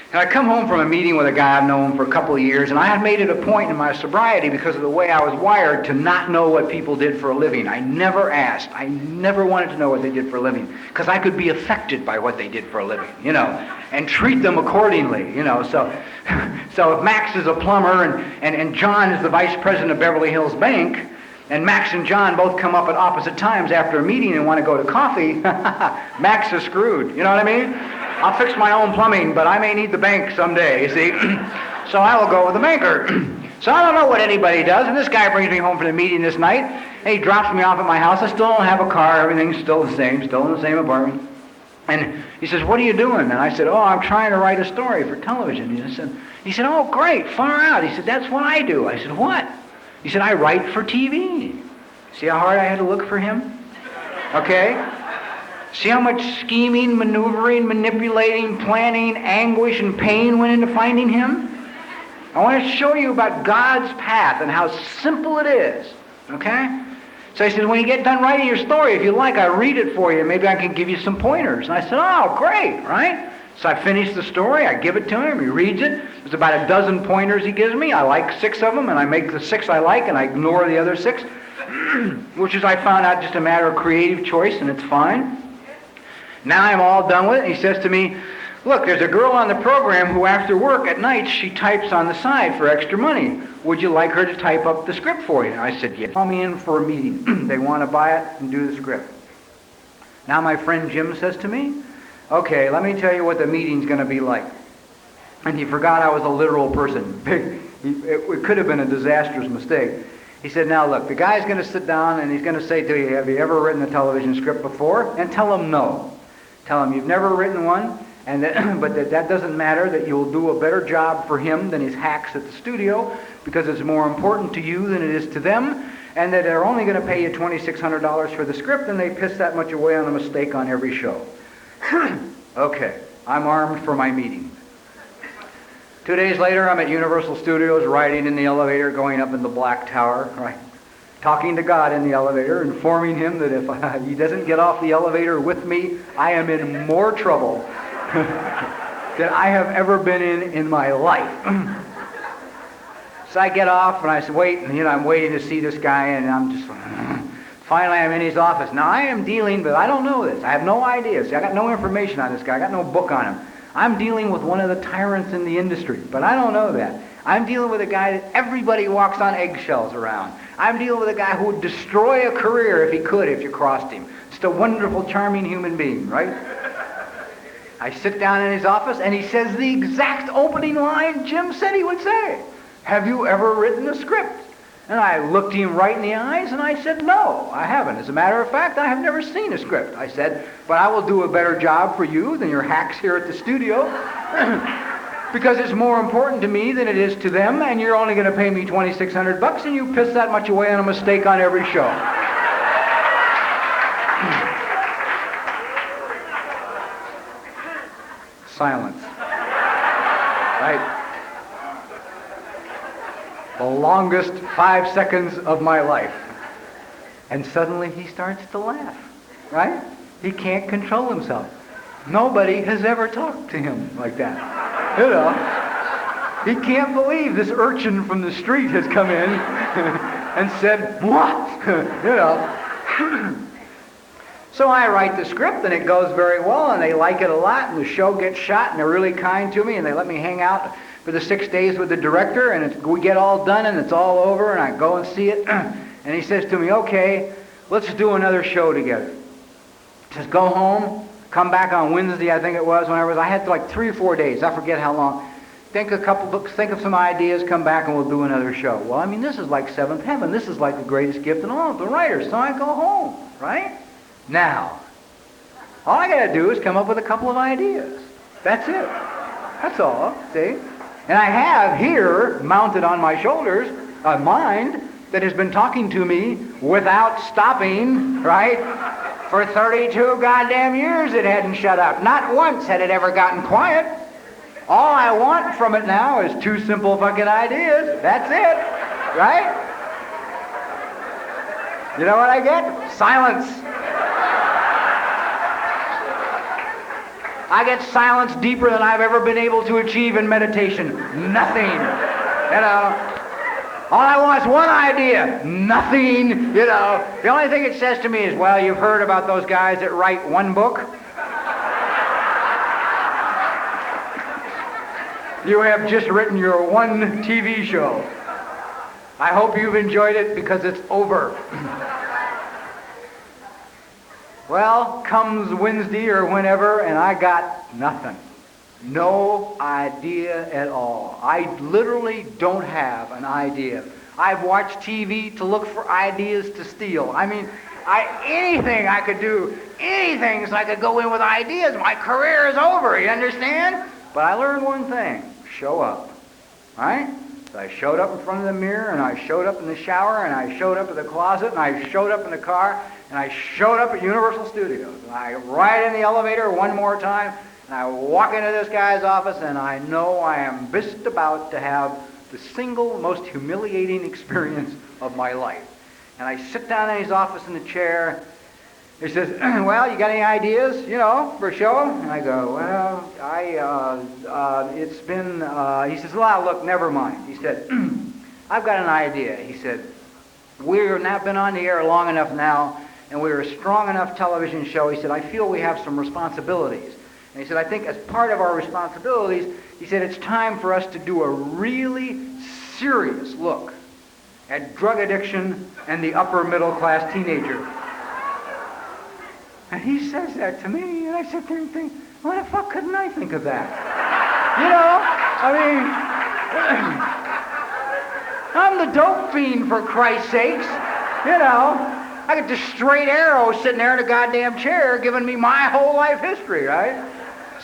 And I come home from a meeting with a guy I've known for a couple of years, and I had made it a point in my sobriety, because of the way I was wired, to not know what people did for a living. I never asked. I never wanted to know what they did for a living, because I could be affected by what they did for a living, and treat them accordingly, So if Max is a plumber and John is the vice president of Beverly Hills Bank, and Max and John both come up at opposite times after a meeting and want to go to coffee, Max is screwed. You know what I mean? I'll fix my own plumbing, but I may need the bank someday, you see. So I will go with the banker. So I don't know what anybody does, and this guy brings me home from the meeting this night, and he drops me off at my house. I still don't have a car. Everything's still the same, still in the same apartment. And he says, "What are you doing?" And I said, "Oh, I'm trying to write a story for television." He said, "Oh, great, far out." He said, "That's what I do." I said, "What?" He said, "I write for TV." See how hard I had to look for him? Okay? See how much scheming, maneuvering, manipulating, planning, anguish, and pain went into finding him? I want to show you about God's path and how simple it is. Okay? So he said, "When you get done writing your story, if you like, I'll read it for you. Maybe I can give you some pointers." And I said, "Oh, great," right? So I finished the story. I give it to him. He reads it. There's about a dozen pointers he gives me. I like 6 of them, and I make the 6 I like, and I ignore the other 6, which is, I found out, just a matter of creative choice, and it's fine. Now I'm all done with it. He says to me, "Look, there's a girl on the program who after work at night, she types on the side for extra money. Would you like her to type up the script for you?" I said, "Yeah. Call me in for a meeting. They want to buy it and do the script." Now my friend Jim says to me, "Okay, let me tell you what the meeting's going to be like." And he forgot I was a literal person. It could have been a disastrous mistake. He said, "Now look, the guy's going to sit down and he's going to say to you, 'Have you ever written a television script before?' And tell him no. Tell him you've never written one, and but that doesn't matter, that you'll do a better job for him than his hacks at the studio, because it's more important to you than it is to them, and that they're only going to pay you $2,600 for the script, and they piss that much away on a mistake on every show." Okay, I'm armed for my meeting. 2 days later, I'm at Universal Studios, riding in the elevator, going up in the Black Tower, right? Talking to God in the elevator, informing him that if he doesn't get off the elevator with me, I am in more trouble than I have ever been in my life. So I get off, and I say, wait, and I'm waiting to see this guy, and I'm just, finally I'm in his office. Now I am dealing, but I don't know this. I have no idea. See, I got no information on this guy. I got no book on him. I'm dealing with one of the tyrants in the industry, but I don't know that. I'm dealing with a guy that everybody walks on eggshells around. I'm dealing with a guy who would destroy a career if he could, if you crossed him. Just a wonderful, charming human being, right? I sit down in his office, and he says the exact opening line Jim said he would say. "Have you ever written a script?" And I looked him right in the eyes, and I said, "No, I haven't. As a matter of fact, I have never seen a script." I said, "But I will do a better job for you than your hacks here at the studio, because it's more important to me than it is to them, and you're only going to pay me $2,600, and you piss that much away on a mistake on every show." Silence. Right? The longest 5 seconds of my life. And suddenly he starts to laugh. Right? He can't control himself. Nobody has ever talked to him like that. You know? He can't believe this urchin from the street has come in and said, "What?" You know? So I write the script, and it goes very well, and they like it a lot, and the show gets shot, and they're really kind to me, and they let me hang out for the 6 days with the director, and we get all done, and it's all over, and I go and see it, and he says to me, "Okay, let's do another show together. Just go home, come back on Wednesday," I think it was, I had like 3 or 4 days, I forget how long. Think a couple books, think of some ideas, come back, and we'll do another show. Well, I mean, this is like seventh heaven. This is like the greatest gift in all of the writers. So I go home, right? Now, all I got to do is come up with a couple of ideas. That's it. That's all, see? And I have here, mounted on my shoulders, a mind that has been talking to me without stopping, right? For 32 goddamn years it hadn't shut up. Not once had it ever gotten quiet. All I want from it now is 2 simple fucking ideas. That's it, right? You know what I get? Silence. I get silence deeper than I've ever been able to achieve in meditation. Nothing. You know. All I want is one idea. Nothing. You know. The only thing it says to me is, well, you've heard about those guys that write one book? You have just written your one TV show. I hope you've enjoyed it because it's over. Well, comes Wednesday or whenever, and I got nothing. No idea at all. I literally don't have an idea. I've watched TV to look for ideas to steal. I mean, anything I could do, anything so I could go in with ideas. My career is over, you understand? But I learned one thing. Show up. Right? So I showed up in front of the mirror, and I showed up in the shower, and I showed up in the closet, and I showed up in the car, and I showed up at Universal Studios. And I ride in the elevator one more time, and I walk into this guy's office, and I know I am just about to have the single most humiliating experience of my life. And I sit down in his office in the chair. He says, well, you got any ideas, you know, for a show? And I go, well, it's been, he says, well, look, never mind. He said, I've got an idea. He said, we've not been on the air long enough now, and we're a strong enough television show. He said, I feel we have some responsibilities. And he said, I think as part of our responsibilities, he said, it's time for us to do a really serious look at drug addiction and the upper middle class teenager. And he says that to me, and I sit there and think, why the fuck couldn't I think of that? You know, I mean, I'm the dope fiend, for Christ's sakes. You know, I got this straight arrow sitting there in a goddamn chair giving me my whole life history, right?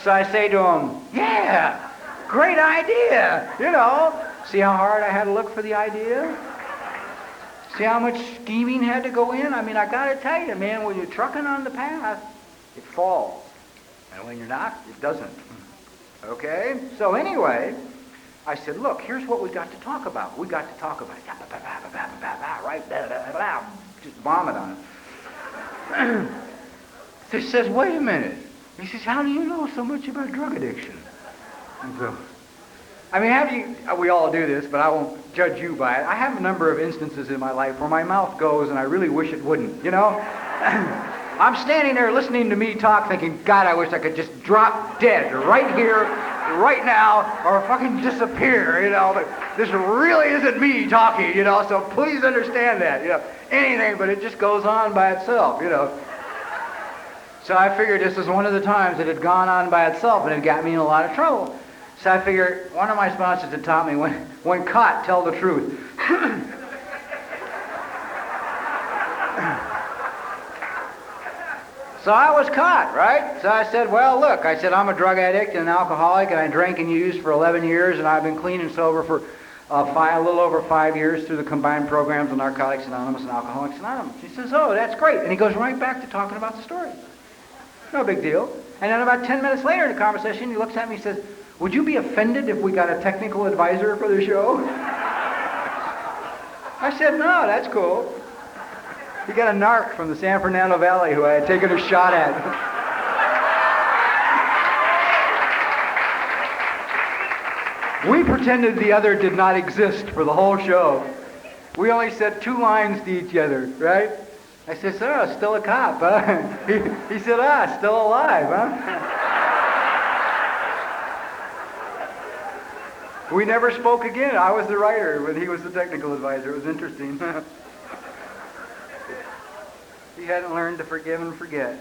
So I say to him, yeah, great idea, you know. See how hard I had to look for the idea? See how much scheming had to go in? I mean, I gotta tell you, man, when you're trucking on the path, it falls. And when you're not, it doesn't. Okay? So anyway, I said, look, here's what we got to talk about. We got to talk about it. Right? Just vomit on it. He says, wait a minute. He says, how do you know so much about drug addiction? And so, I mean, we all do this, but I won't judge you by it. I have a number of instances in my life where my mouth goes and I really wish it wouldn't, you know? I'm standing there listening to me talk thinking, God, I wish I could just drop dead right here, right now, or fucking disappear, you know? But this really isn't me talking, you know? So please understand that, you know? Anything, but it just goes on by itself, you know? So I figured this was one of the times it had gone on by itself and it got me in a lot of trouble. So I figured one of my sponsors had taught me, when caught, tell the truth. So I was caught, right? So I said, well, look, I said, I'm a drug addict and an alcoholic, and I drank and used for 11 years, and I've been clean and sober for a little over 5 years through the combined programs of Narcotics Anonymous and Alcoholics Anonymous. He says, oh, that's great. And he goes right back to talking about the story. No big deal. And then about 10 minutes later in the conversation, he looks at me and says, would you be offended if we got a technical advisor for the show? I said, no, that's cool. He got a narc from the San Fernando Valley who I had taken a shot at. We pretended the other did not exist for the whole show. We only said 2 lines to each other, right? I said, sir, still a cop, huh? He said, still alive, huh? We never spoke again. I was the writer when he was the technical advisor. It was interesting. He hadn't learned to forgive and forget.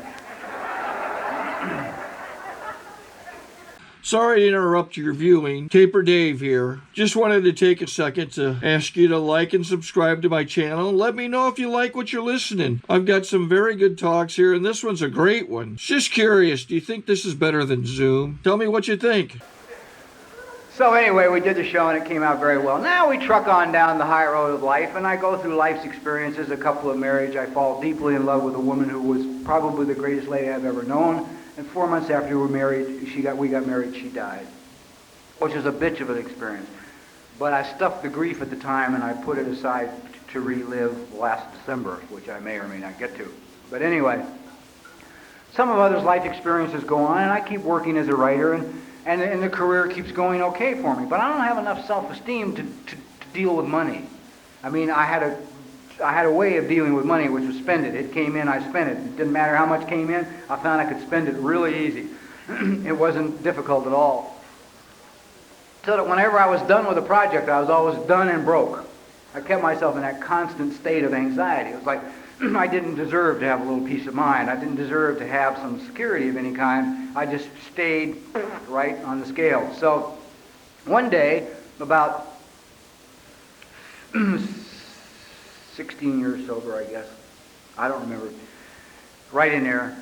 Sorry to interrupt your viewing. Taper Dave here. Just wanted to take a second to ask you to like and subscribe to my channel. Let me know if you like what you're listening. I've got some very good talks here, and this one's a great one. Just curious, do you think this is better than Zoom? Tell me what you think.
So anyway, we did the show and it came out very well. Now we truck on down the high road of life, and I go through life's experiences, a couple of marriage. I fall deeply in love with a woman who was probably the greatest lady I've ever known. And 4 months after we were married, we got married, she died, which was a bitch of an experience. But I stuffed the grief at the time and I put it aside to relive last December, which I may or may not get to. But anyway, some of others' life experiences go on, and I keep working as a writer, and the career keeps going okay for me. But I don't have enough self-esteem to deal with money. I mean, I had a way of dealing with money, which was spend it. It came in, I spent it. It didn't matter how much came in, I found I could spend it really easy. It wasn't difficult at all. So that whenever I was done with a project, I was always done and broke. I kept myself in that constant state of anxiety. It was like I didn't deserve to have a little peace of mind. I didn't deserve to have some security of any kind. I just stayed right on the scale. So one day, about 16 years sober, I guess. I don't remember. Right in there.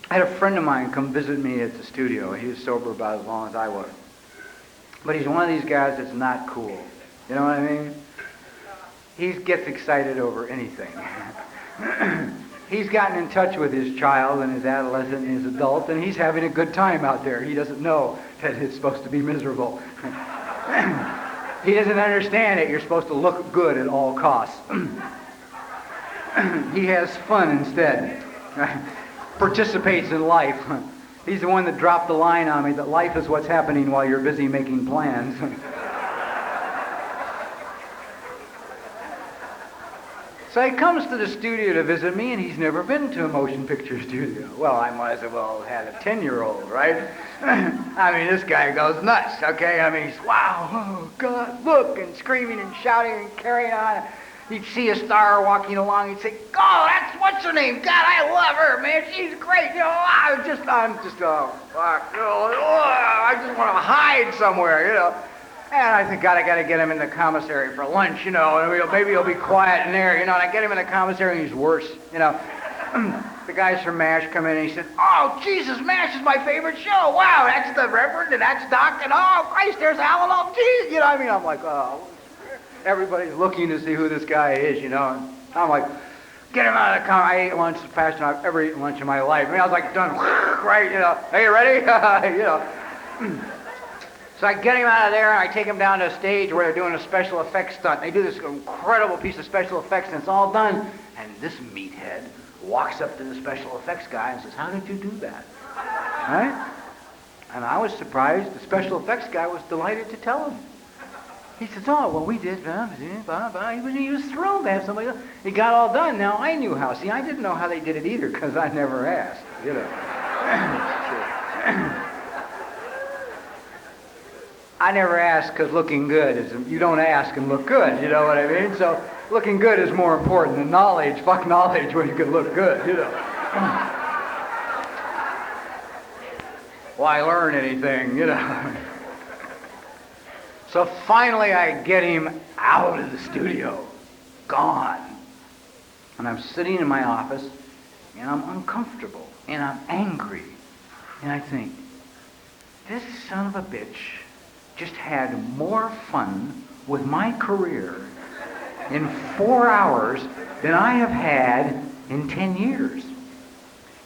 I had a friend of mine come visit me at the studio. He was sober about as long as I was. But he's one of these guys that's not cool. You know what I mean? He gets excited over anything. He's gotten in touch with his child and his adolescent and his adult, and he's having a good time out there. He doesn't know that it's supposed to be miserable. He doesn't understand that you're supposed to look good at all costs. He has fun instead. Participates in life. He's the one that dropped the line on me that life is what's happening while you're busy making plans. So he comes to the studio to visit me, and he's never been to a motion picture studio. Well, I might as well have had a 10-year-old, right? I mean, this guy goes nuts, okay? I mean, he's, wow, oh, God, look, and screaming and shouting and carrying on. He'd see a star walking along, he'd say, oh, that's, what's her name? God, I love her, man, she's great. You know, I just want to hide somewhere, you know. And I think, God, I got to get him in the commissary for lunch, you know, and maybe he'll be quiet in there, you know, and I get him in the commissary and he's worse, you know. The guys from MASH come in and he said, oh, Jesus, MASH is my favorite show. Wow, that's the Reverend and that's Doc and oh, Christ, there's Alan. Oh, Jesus, you know what I mean? I'm like, oh, everybody's looking to see who this guy is, you know. And I'm like, get him out of the car. I ate lunch the fastest I've ever eaten lunch in my life. I mean, I was like done, right, you know. Hey, you ready? You know. So I get him out of there and I take him down to a stage where they're doing a special effects stunt. They do this incredible piece of special effects and it's all done. And this meathead walks up to the special effects guy and says, how did you do that? Right? And I was surprised. The special effects guy was delighted to tell him. He says, oh, well, we did. He was thrilled to have somebody else. It got all done. Now I knew how. See, I didn't know how they did it either because I never asked, you know. I never ask because looking good is, you don't ask and look good, you know what I mean? So looking good is more important than knowledge. Fuck knowledge when you can look good, you know. Why learn anything, you know? So finally I get him out of the studio, gone. And I'm sitting in my office and I'm uncomfortable and I'm angry. And I think, this son of a bitch just had more fun with my career in 4 hours than I have had in 10 years.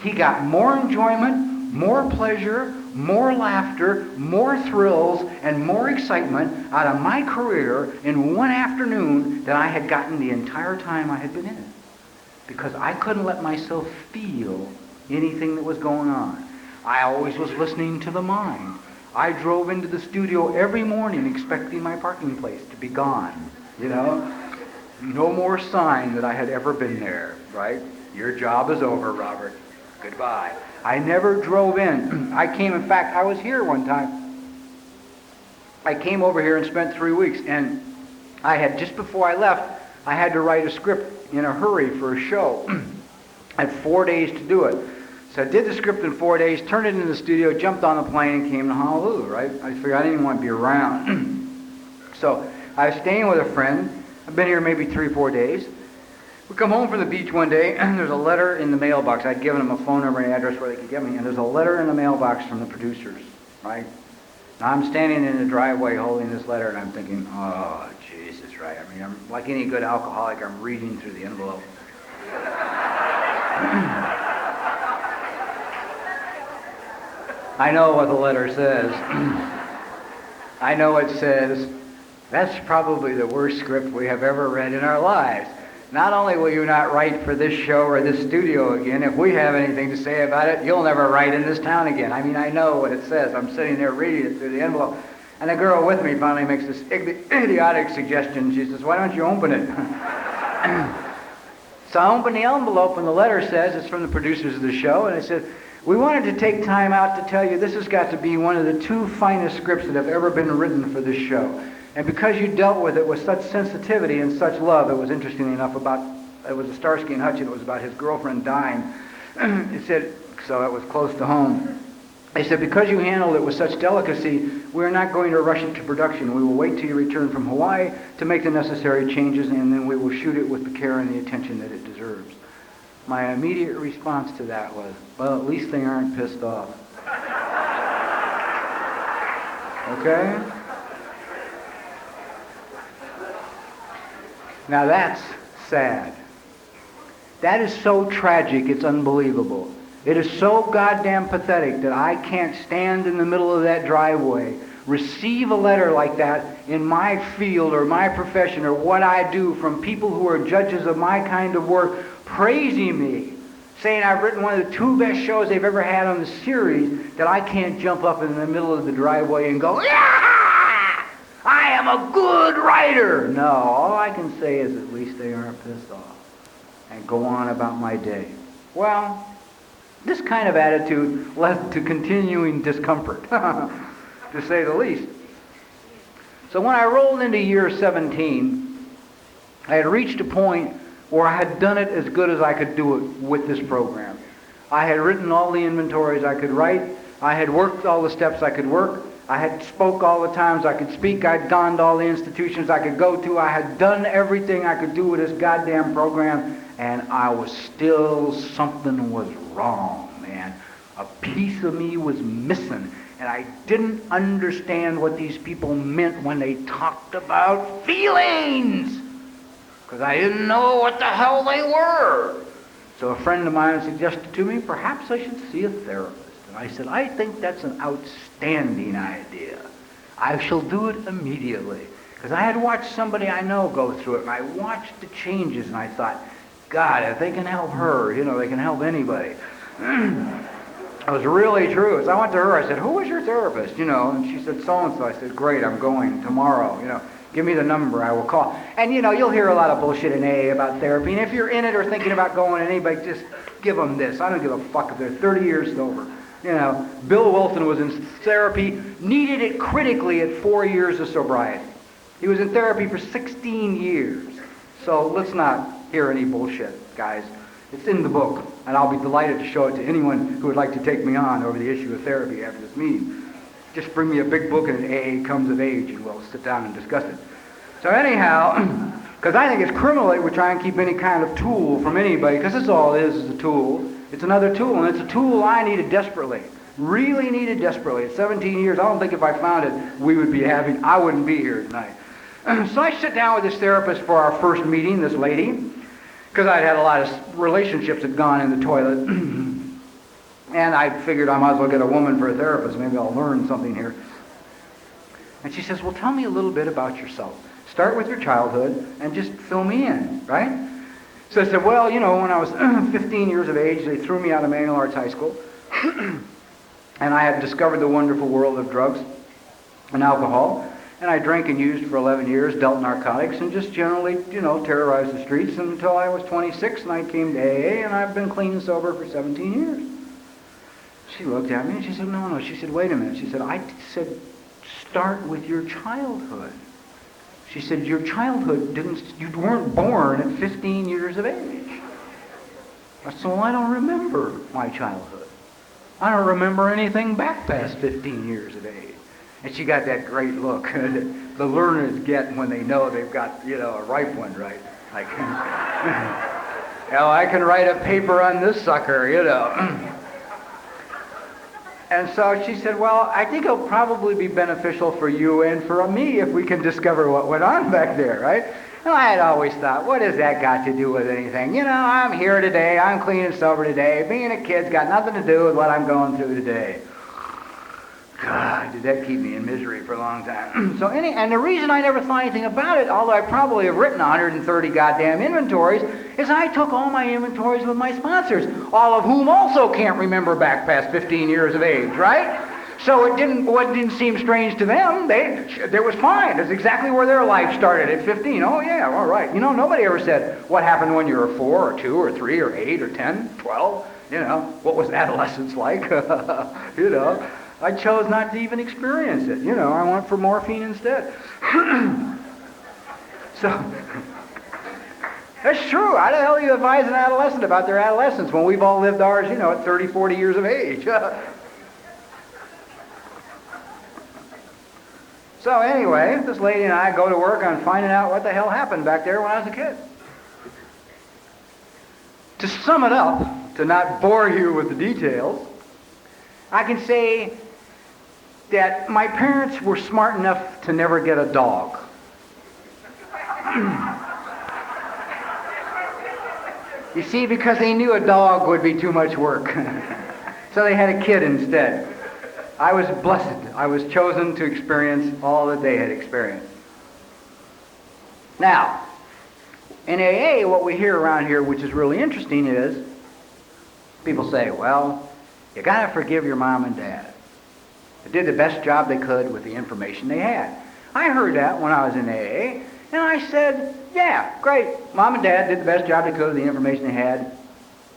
He got more enjoyment, more pleasure, more laughter, more thrills, and more excitement out of my career in one afternoon than I had gotten the entire time I had been in it. Because I couldn't let myself feel anything that was going on. I always was listening to the mind. I drove into the studio every morning expecting my parking place to be gone, you know? No more sign that I had ever been there, right? Your job is over, Robert. Goodbye. I never drove in. In fact, I was here one time. I came over here and spent 3 weeks, and I had, just before I left, I had to write a script in a hurry for a show. I had 4 days to do it. So I did the script in 4 days, turned it into the studio, jumped on the plane, and came to Honolulu, right? I figured I didn't even want to be around. So I was staying with a friend. I've been here maybe 3 or 4 days. We come home from the beach one day, and there's a letter in the mailbox. I'd given them a phone number and address where they could get me, and there's a letter in the mailbox from the producers, right? Now I'm standing in the driveway holding this letter, and I'm thinking, oh, Jesus, right? I mean, I'm like any good alcoholic, I'm reading through the envelope. I know what the letter says. I know it says, that's probably the worst script we have ever read in our lives. not only will you not write for this show or this studio again, if we have anything to say about it, you'll never write in this town again. I mean, I know what it says. I'm sitting there reading it through the envelope. And the girl with me finally makes this idiotic suggestion. She says, why don't you open it? So I open the envelope, and the letter says, it's from the producers of the show, and it said, we wanted to take time out to tell you this has got to be one of the 2 finest scripts that have ever been written for this show. And because you dealt with it with such sensitivity and such love, it was interesting enough it was a Starsky and Hutch, and it was about his girlfriend dying. It said, so it was close to home. They said, because you handled it with such delicacy, we're not going to rush it to production. We will wait till you return from Hawaii to make the necessary changes, and then we will shoot it with the care and the attention that it deserves. My immediate response to that was, well, at least they aren't pissed off. Okay? Now that's sad. That is so tragic, it's unbelievable. It is so goddamn pathetic that I can't stand in the middle of that driveway, receive a letter like that in my field or my profession or what I do from people who are judges of my kind of work, praising me, saying I've written one of the 2 best shows they've ever had on the series, that I can't jump up in the middle of the driveway and go, yeah! I am a good writer! No, all I can say is at least they aren't pissed off, and go on about my day. Well, this kind of attitude led to continuing discomfort, to say the least. So when I rolled into year 17, I had reached a point where I had done it as good as I could do it with this program. I had written all the inventories I could write. I had worked all the steps I could work. I had spoke all the times I could speak. I'd gone to all the institutions I could go to. I had done everything I could do with this goddamn program, and I was still, something was wrong, man. A piece of me was missing, and I didn't understand what these people meant when they talked about feelings, because I didn't know what the hell they were. So a friend of mine suggested to me, perhaps I should see a therapist. And I said, I think that's an outstanding idea. I shall do it immediately. Because I had watched somebody I know go through it, and I watched the changes, and I thought, God, if they can help her, they can help anybody. It was really true. So I went to her, I said, who was your therapist? And she said, so-and-so. I said, great, I'm going tomorrow. Give me the number, I will call. And you'll hear a lot of bullshit in AA about therapy, and if you're in it or thinking about going to anybody, just give them this. I don't give a fuck if they're 30 years sober. Bill Wilson was in therapy, needed it critically at 4 years of sobriety. He was in therapy for 16 years. So let's not hear any bullshit, guys. It's in the book, and I'll be delighted to show it to anyone who would like to take me on over the issue of therapy after this meeting. Just bring me a big book and AA Comes of Age, and we'll sit down and discuss it. So anyhow, because I think it's criminal that we try and keep any kind of tool from anybody, because that's all it is a tool. It's another tool, and it's a tool I needed desperately. Really needed desperately. At 17 years, I don't think if I found it, I wouldn't be here tonight. So I sit down with this therapist for our first meeting, this lady, because I'd had a lot of relationships that had gone in the toilet. And I figured I might as well get a woman for a therapist. Maybe I'll learn something here. And she says, well, tell me a little bit about yourself. Start with your childhood and just fill me in, right? So I said, well, when I was 15 years of age, they threw me out of Manual Arts High School. And I had discovered the wonderful world of drugs and alcohol. And I drank and used for 11 years, dealt narcotics, and just generally, terrorized the streets until I was 26, and I came to AA, and I've been clean and sober for 17 years. She looked at me, and she said, no. She said, wait a minute. She said, I said, start with your childhood. She said, your childhood you weren't born at 15 years of age. I said, well, I don't remember my childhood. I don't remember anything back past 15 years of age. And she got that great look that the learners get when they know they've got, a ripe one, right? Like, I can write a paper on this sucker, And so she said, well, I think it'll probably be beneficial for you and for me if we can discover what went on back there, right? And I had always thought, what has that got to do with anything? I'm here today, I'm clean and sober today, being a kid's got nothing to do with what I'm going through today. God, did that keep me in misery for a long time. And the reason I never thought anything about it, although I probably have written 130 goddamn inventories, is I took all my inventories with my sponsors, all of whom also can't remember back past 15 years of age, right? So it didn't seem strange to them. They was fine. That's exactly where their life started at 15. Oh yeah, all right. You know, nobody ever said what happened when you were 4 or 2 or 3 or 8 or 10, 12. You know, what was adolescence like? You know, I chose not to even experience it. You know, I went for morphine instead. So, that's true. How the hell do you advise an adolescent about their adolescence when we've all lived ours, you know, at 30, 40 years of age? So anyway, this lady and I go to work on finding out what the hell happened back there when I was a kid. To sum it up, to not bore you with the details, I can say that my parents were smart enough to never get a dog. You see, because they knew a dog would be too much work. So they had a kid instead. I was blessed. I was chosen to experience all that they had experienced. Now, in AA, what we hear around here, which is really interesting, is people say, well, you got to forgive your mom and dad. They did the best job they could with the information they had. I heard that when I was in AA, and I said, yeah, great. Mom and dad did the best job they could with the information they had.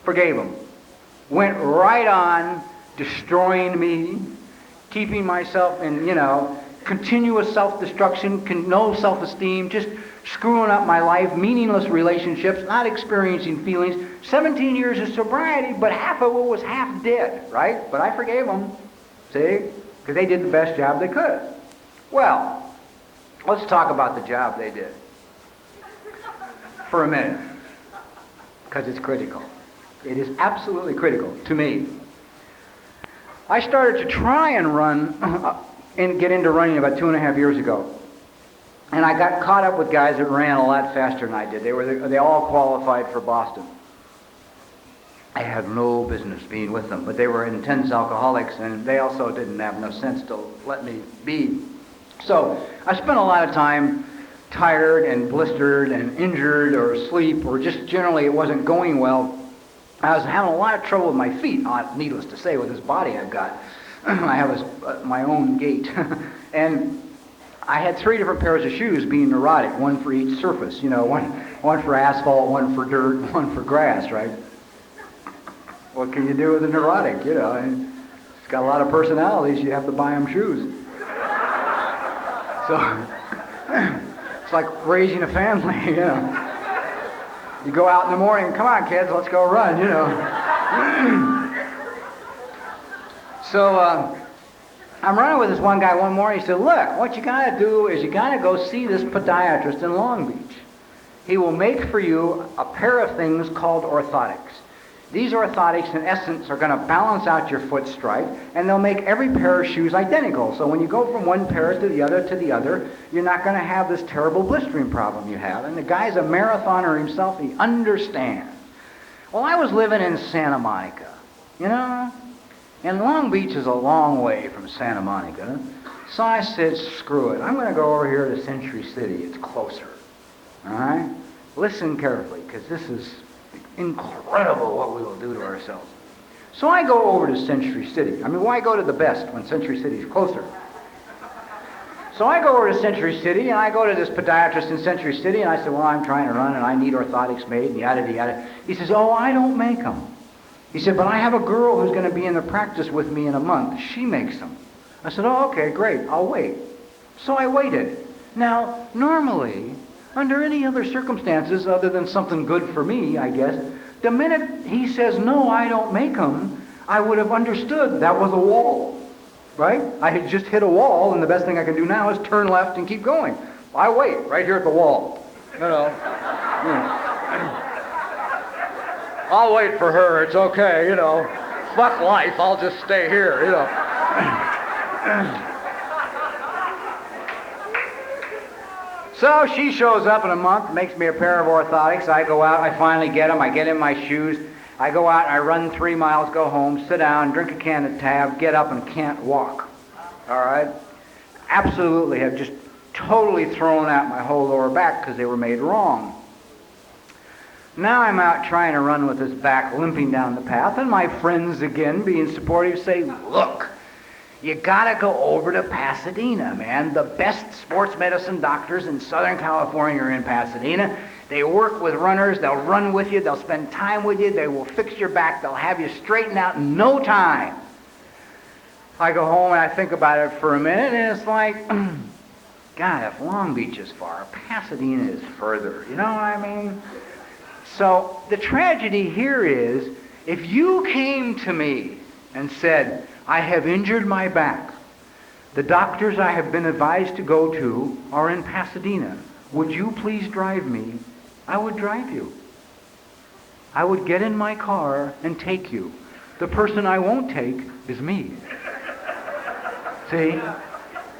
Forgave them. Went right on destroying me, keeping myself in, you know, continuous self-destruction, no self-esteem, just screwing up my life, meaningless relationships, not experiencing feelings. 17 years of sobriety, but half of it was half dead, right? But I forgave them, see? Because they did the best job they could. Well, let's talk about the job they did for a minute, because it's critical. It is absolutely critical to me. I started to try and run and get into running about 2.5 years ago. And I got caught up with guys that ran a lot faster than I did. They all qualified for Boston. I had no business being with them, but they were intense alcoholics, and they also didn't have enough sense to let me be. So I spent a lot of time tired and blistered and injured or asleep, or just generally it wasn't going well. I was having a lot of trouble with my feet, needless to say, with this body I've got. I have my own gait. And I had 3 different pairs of shoes, being neurotic, one for each surface. You know, one for asphalt, one for dirt, one for grass, right? What can you do with a neurotic, you know? And it's got a lot of personalities, you have to buy them shoes. So, it's like raising a family, you know. You go out in the morning, come on kids, let's go run, you know. So I'm running with this one guy one morning. He said, look, what you got to do is you got to go see this podiatrist in Long Beach. He will make for you a pair of things called orthotics. These orthotics, in essence, are going to balance out your foot strike, and they'll make every pair of shoes identical. So when you go from one pair to the other, you're not going to have this terrible blistering problem you have. And the guy's a marathoner himself. He understands. Well, I was living in Santa Monica, you know, and Long Beach is a long way from Santa Monica. So I said, screw it. I'm going to go over here to Century City. It's closer. All right? Listen carefully, because this is incredible what we will do to ourselves. So I go over to Century City. I mean, why go to the best when Century City is closer? So I go over to Century City, and I go to this podiatrist in Century City, and I said, well, I'm trying to run, and I need orthotics made, and yada, yada. He says, oh, I don't make them. He said, but I have a girl who's going to be in the practice with me in a month. She makes them. I said, oh, okay, great. I'll wait. So I waited. Now, normally, under any other circumstances other than something good for me, I guess, the minute he says, no, I don't make them, I would have understood that was a wall, right? I had just hit a wall, and the best thing I can do now is turn left and keep going. I wait right here at the wall. You know. I'll wait for her. It's okay, you know. Fuck life. I'll just stay here, you know. So she shows up in a month, makes me a pair of orthotics. I go out, I finally get them, I get in my shoes. I go out, I run 3 miles, go home, sit down, drink a can of Tab, get up and can't walk. all right? Absolutely have just totally thrown out my whole lower back because they were made wrong. Now I'm out trying to run with this back limping down the path, and my friends, again, being supportive, say, look, you gotta go over to Pasadena, man. The best sports medicine doctors in Southern California are in Pasadena. They work with runners, they'll run with you, they'll spend time with you, they will fix your back, they'll have you straightened out in no time. I go home and I think about it for a minute, and it's like, God, if Long Beach is far, Pasadena is further. You know what I mean? So the tragedy here is, if you came to me and said, I have injured my back, the doctors I have been advised to go to are in Pasadena, would you please drive me? I would drive you. I would get in my car and take you. The person I won't take is me. See?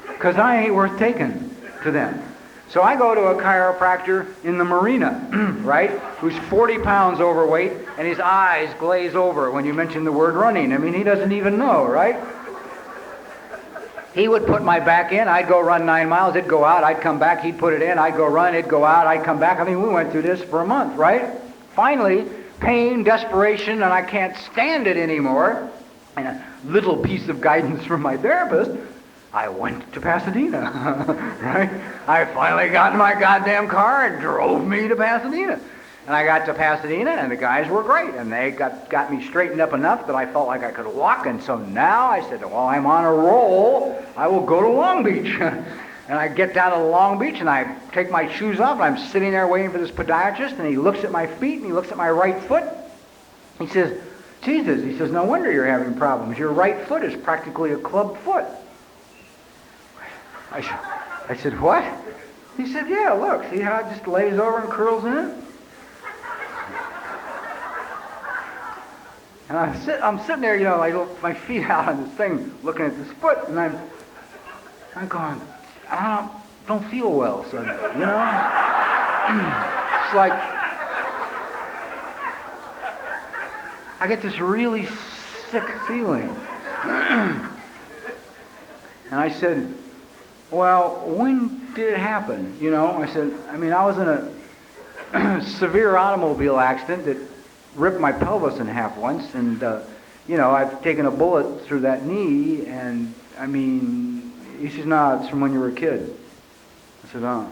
Because I ain't worth taking to them. So I go to a chiropractor in the marina, right, who's 40 pounds overweight, and his eyes glaze over when you mention the word running. I mean, he doesn't even know, right? He would put my back in, I'd go run 9 miles, it'd go out, I'd come back, he'd put it in, I'd go run, it'd go out, I'd come back. I mean, we went through this for a month, right? Finally, pain, desperation, and I can't stand it anymore, and a little piece of guidance from my therapist, I went to Pasadena, right? I finally got in my goddamn car and drove me to Pasadena. And I got to Pasadena, and the guys were great, and they got me straightened up enough that I felt like I could walk, and so now I said, well, I'm on a roll, I will go to Long Beach. And I get down to Long Beach, and I take my shoes off, and I'm sitting there waiting for this podiatrist, and he looks at my feet, and he looks at my right foot. He says, Jesus, he says, no wonder you're having problems. Your right foot is practically a club foot. I said, what? He said, yeah, look, see how it just lays over and curls in? And I'm sitting there, you know, like my feet out on this thing, looking at this foot, and I'm going, I don't feel well suddenly, you know? It's like, I get this really sick feeling. And I said, well, when did it happen? You know, I said, I mean, I was in a severe automobile accident that ripped my pelvis in half once, and, you know, I've taken a bullet through that knee, and, I mean, he says, no, it's from when you were a kid. I said, oh.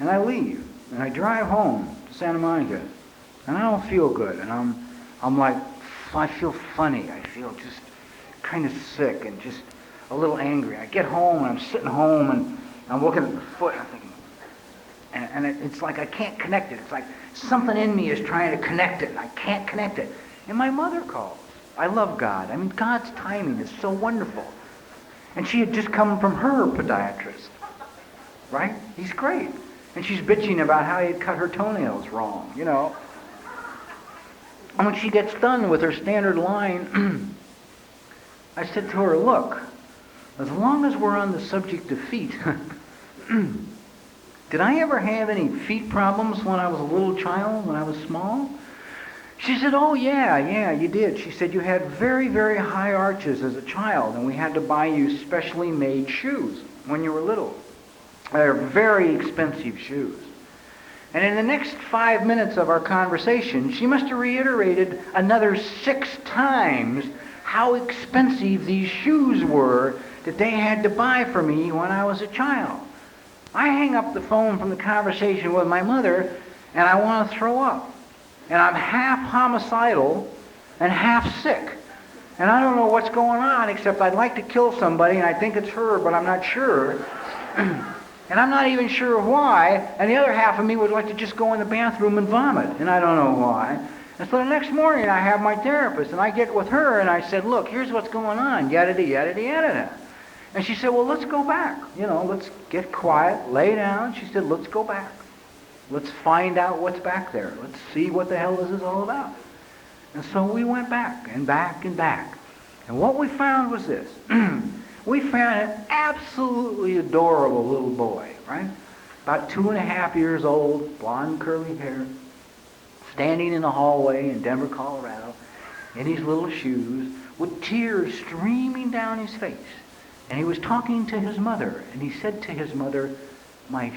And I leave, and I drive home to Santa Monica, and I don't feel good, and I'm like, I feel funny, I feel just kind of sick, and just a little angry. I get home, and I'm sitting home, and I'm looking at the foot, and I'm thinking, and it's like I can't connect it. It's like something in me is trying to connect it, and I can't connect it. And my mother calls. I love God. I mean, God's timing is so wonderful. And she had just come from her podiatrist, right? He's great. And she's bitching about how he had cut her toenails wrong, you know. And when she gets done with her standard line, I said to her, look, as long as we're on the subject of feet, did I ever have any feet problems when I was a little child, when I was small? She said, oh, yeah, you did. She said, you had very, very high arches as a child, and we had to buy you specially made shoes when you were little. They're very expensive shoes. And in the next 5 minutes of our conversation, she must have reiterated another 6 times how expensive these shoes were that they had to buy for me when I was a child. I hang up the phone from the conversation with my mother, and I want to throw up. And I'm half homicidal and half sick. And I don't know what's going on, except I'd like to kill somebody, and I think it's her, but I'm not sure. And I'm not even sure why. And the other half of me would like to just go in the bathroom and vomit, and I don't know why. And so the next morning I have my therapist, and I get with her, and I said, look, here's what's going on, yada-da, yada-da, yada-da. And she said, well, let's go back. You know, let's get quiet, lay down. She said, let's go back. Let's find out what's back there. Let's see what the hell this is all about. And so we went back and back and back. And what we found was this. We found an absolutely adorable little boy, right? About 2.5 years old, blonde curly hair, standing in the hallway in Denver, Colorado, in his little shoes, with tears streaming down his face. And he was talking to his mother, and he said to his mother, my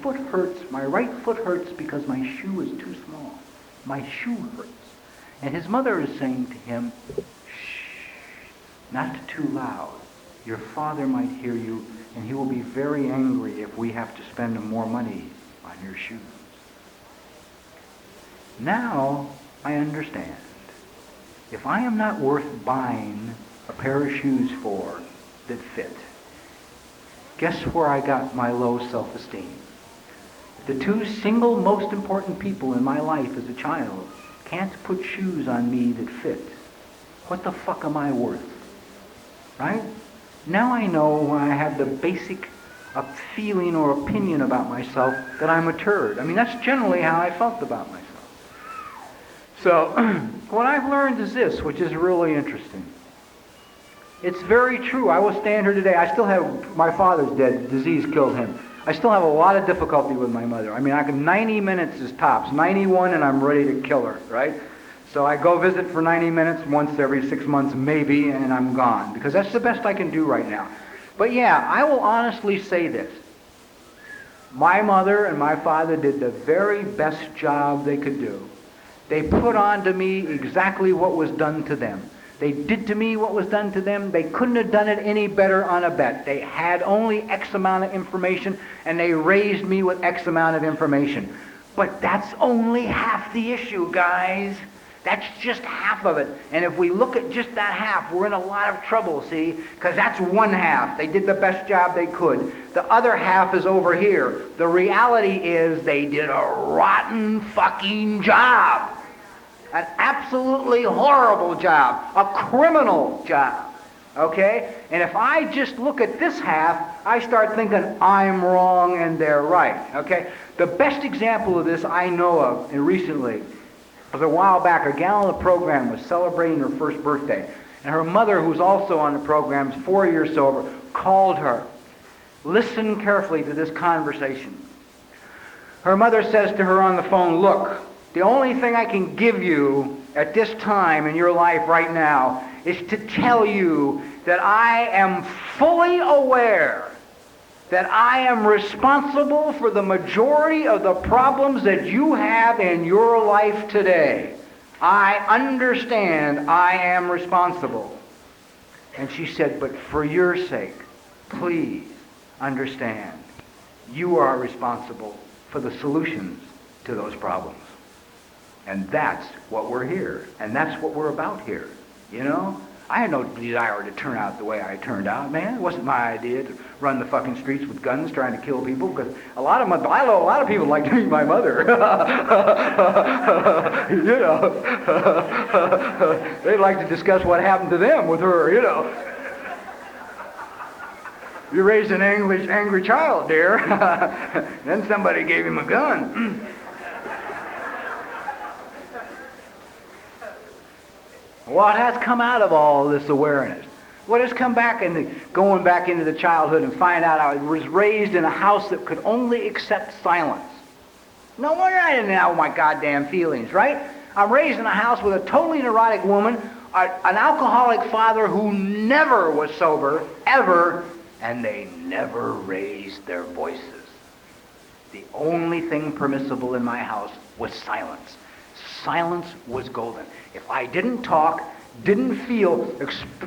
foot hurts, my right foot hurts because my shoe is too small. My shoe hurts. And his mother is saying to him, shh, not too loud. Your father might hear you, and he will be very angry if we have to spend more money on your shoes. Now I understand. If I am not worth buying a pair of shoes for that fit, guess where I got my low self-esteem? The two single most important people in my life as a child can't put shoes on me that fit. What the fuck am I worth? Right? Now I know when I have the basic feeling or opinion about myself that I'm a turd. I mean, that's generally how I felt about myself. So, what I've learned is this, which is really interesting. It's very true. I will stand here today. I still have, my father's dead. Disease killed him. I still have a lot of difficulty with my mother. I mean, 90 minutes is tops. 91 and I'm ready to kill her, right? So I go visit for 90 minutes once every 6 months maybe, and I'm gone. Because that's the best I can do right now. But yeah, I will honestly say this. My mother and my father did the very best job they could do. They put on to me exactly what was done to them. They did to me what was done to them. They couldn't have done it any better on a bet. They had only X amount of information, and they raised me with X amount of information. But that's only half the issue, guys. That's just half of it. And if we look at just that half, we're in a lot of trouble, see? Because that's one half. They did the best job they could. The other half is over here. The reality is they did a rotten fucking job. An absolutely horrible job. A criminal job. Okay? And if I just look at this half, I start thinking I'm wrong and they're right. Okay? The best example of this I know of, and recently, was a while back. A gal on the program was celebrating her first birthday. And her mother, who's also on the program, is 4 years sober, called her. Listen carefully to this conversation. Her mother says to her on the phone, look, the only thing I can give you at this time in your life right now is to tell you that I am fully aware that I am responsible for the majority of the problems that you have in your life today. I understand I am responsible. And she said, but for your sake, please understand, you are responsible for the solutions to those problems. And that's what we're here. And that's what we're about here. You know? I had no desire to turn out the way I turned out, man. It wasn't my idea to run the fucking streets with guns trying to kill people, because I know a lot of people like to meet my mother. You know. They'd like to discuss what happened to them with her, you know. You raised an angry child, dear. Then somebody gave him a gun. What has come out of all this awareness? What has come back going back into the childhood and find out I was raised in a house that could only accept silence. No wonder I didn't know my goddamn feelings, right? I'm raised in a house with a totally neurotic woman, an alcoholic father who never was sober, ever, and they never raised their voices. The only thing permissible in my house was silence. Silence was golden. If I didn't talk, didn't feel,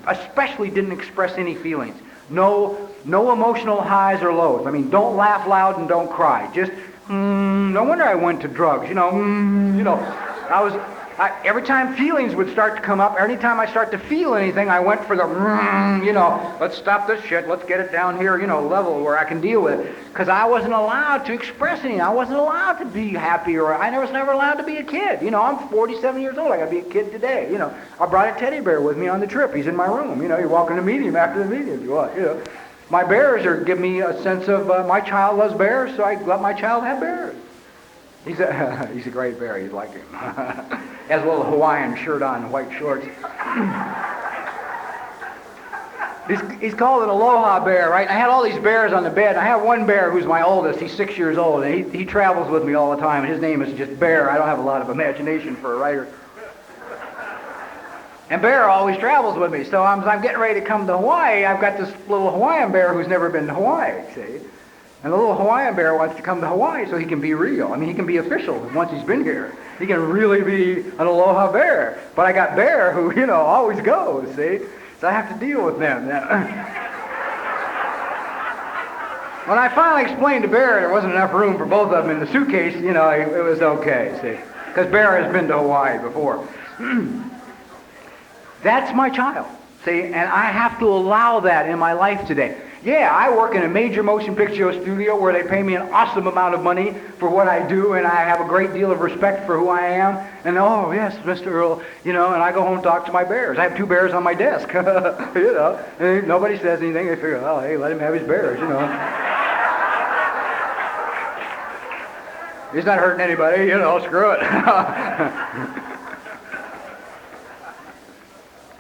especially didn't express any feelings, no emotional highs or lows. I mean, don't laugh loud and don't cry. Just, no wonder I went to drugs. Every time feelings would start to come up, every time I start to feel anything, I went for the, let's stop this shit, let's get it down here, level where I can deal with it. Because I wasn't allowed to express anything. I wasn't allowed to be happy, or I was never allowed to be a kid. I'm 47 years old. I got to be a kid today. I brought a teddy bear with me on the trip. He's in my room. You're welcome to meet him after the meeting if you want. My bears give me a sense of my child loves bears, so I let my child have bears. He's a great bear. You'd like him. He has a little Hawaiian shirt on and white shorts. He's called an aloha bear, right? I had all these bears on the bed. I have one bear who's my oldest. He's 6 years old, and he travels with me all the time, and his name is just Bear. I don't have a lot of imagination for a writer. And Bear always travels with me. So as I'm getting ready to come to Hawaii, I've got this little Hawaiian bear who's never been to Hawaii, see? And the little Hawaiian bear wants to come to Hawaii so he can be real. I mean, he can be official once he's been here. He can really be an aloha bear. But I got Bear who, always goes, see? So I have to deal with them. When I finally explained to Bear there wasn't enough room for both of them in the suitcase, it was okay, see? Because Bear has been to Hawaii before. That's my child, see? And I have to allow that in my life today. Yeah, I work in a major motion picture studio where they pay me an awesome amount of money for what I do, and I have a great deal of respect for who I am. And, oh, yes, Mr. Earl, and I go home and talk to my bears. I have 2 bears on my desk, and nobody says anything. They figure, oh, hey, let him have his bears, He's not hurting anybody, screw it.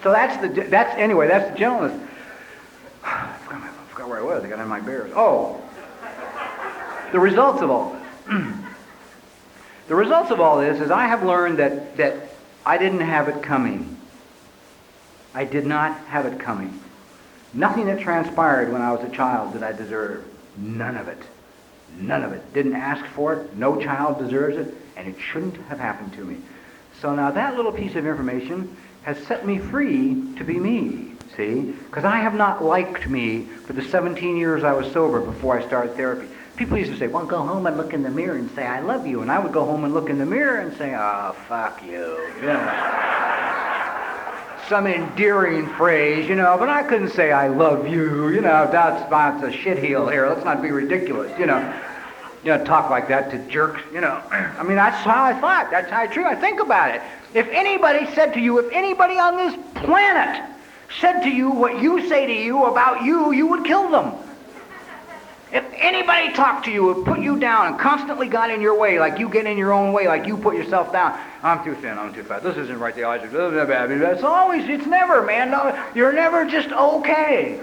So that's the gentleness. I forgot where I was. I got on my bears. Oh, the results of all this. The results of all this is I have learned that I didn't have it coming. I did not have it coming. Nothing that transpired when I was a child did I deserve. None of it. None of it. Didn't ask for it. No child deserves it, and it shouldn't have happened to me. So now that little piece of information has set me free to be me, see? Because I have not liked me for the 17 years I was sober before I started therapy. People used to say, well, go home and look in the mirror and say, I love you. And I would go home and look in the mirror and say, oh, fuck you. Some endearing phrase, but I couldn't say, I love you. That's a shitheel here. Let's not be ridiculous, talk like that to jerks, I mean, that's how I thought. That's how I think about it. If anybody on this planet said to you what you say to you about you, you would kill them. If anybody talked to you and put you down and constantly got in your way, like you get in your own way, like you put yourself down, I'm too thin, I'm too fat, this isn't right, the eyes are, it's never, man, no, you're never just okay,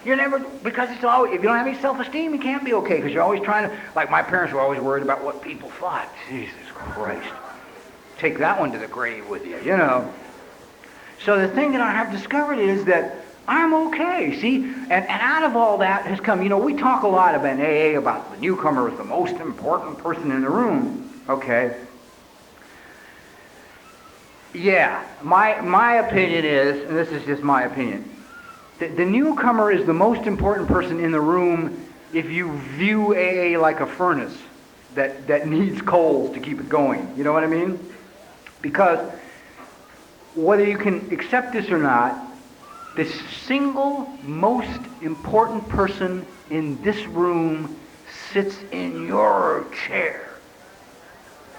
You're never, because it's always, if you don't have any self-esteem, you can't be okay, because you're always trying to, like my parents were always worried about what people thought. Jesus Christ. Take that one to the grave with you, So the thing that I have discovered is that I'm okay, see? And out of all that has come, we talk a lot about AA, about the newcomer is the most important person in the room, okay? Yeah, my opinion is, and this is just my opinion, the newcomer is the most important person in the room if you view AA like a furnace that needs coals to keep it going. You know what I mean? Because whether you can accept this or not, the single most important person in this room sits in your chair.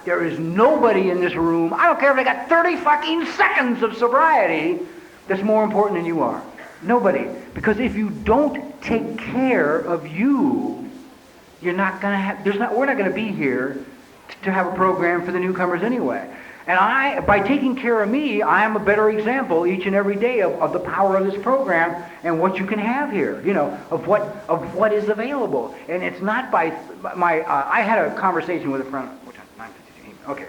There is nobody in this room, I don't care if they got 30 fucking seconds of sobriety, that's more important than you are. Nobody. Because if you don't take care of you, you're not going to have, we're not going to be here to have a program for the newcomers anyway. And by taking care of me, I am a better example each and every day of the power of this program and what you can have here, of what is available. And it's not by I had a conversation with a friend, what time? 9:15. Okay.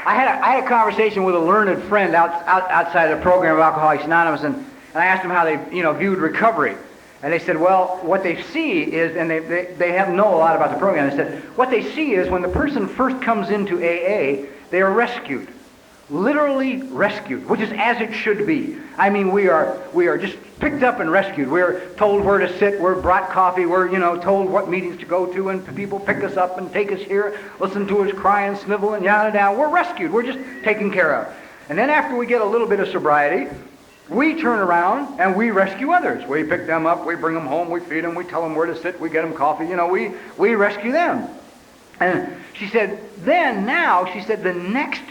I had a conversation with a learned friend outside the program of Alcoholics Anonymous, and I asked them how they viewed recovery. And they said, well, what they see is, and they know a lot about the program, they said, what they see is when the person first comes into AA, they are rescued. Literally rescued, which is as it should be. I mean, we are just picked up and rescued. We're told where to sit, we're brought coffee, we're, told what meetings to go to, and people pick us up and take us here, listen to us cry and snivel and yada yada. We're rescued, we're just taken care of. And then after we get a little bit of sobriety, we turn around and we rescue others. We pick them up, we bring them home, we feed them, we tell them where to sit, we get them coffee, we rescue them. And she said, the next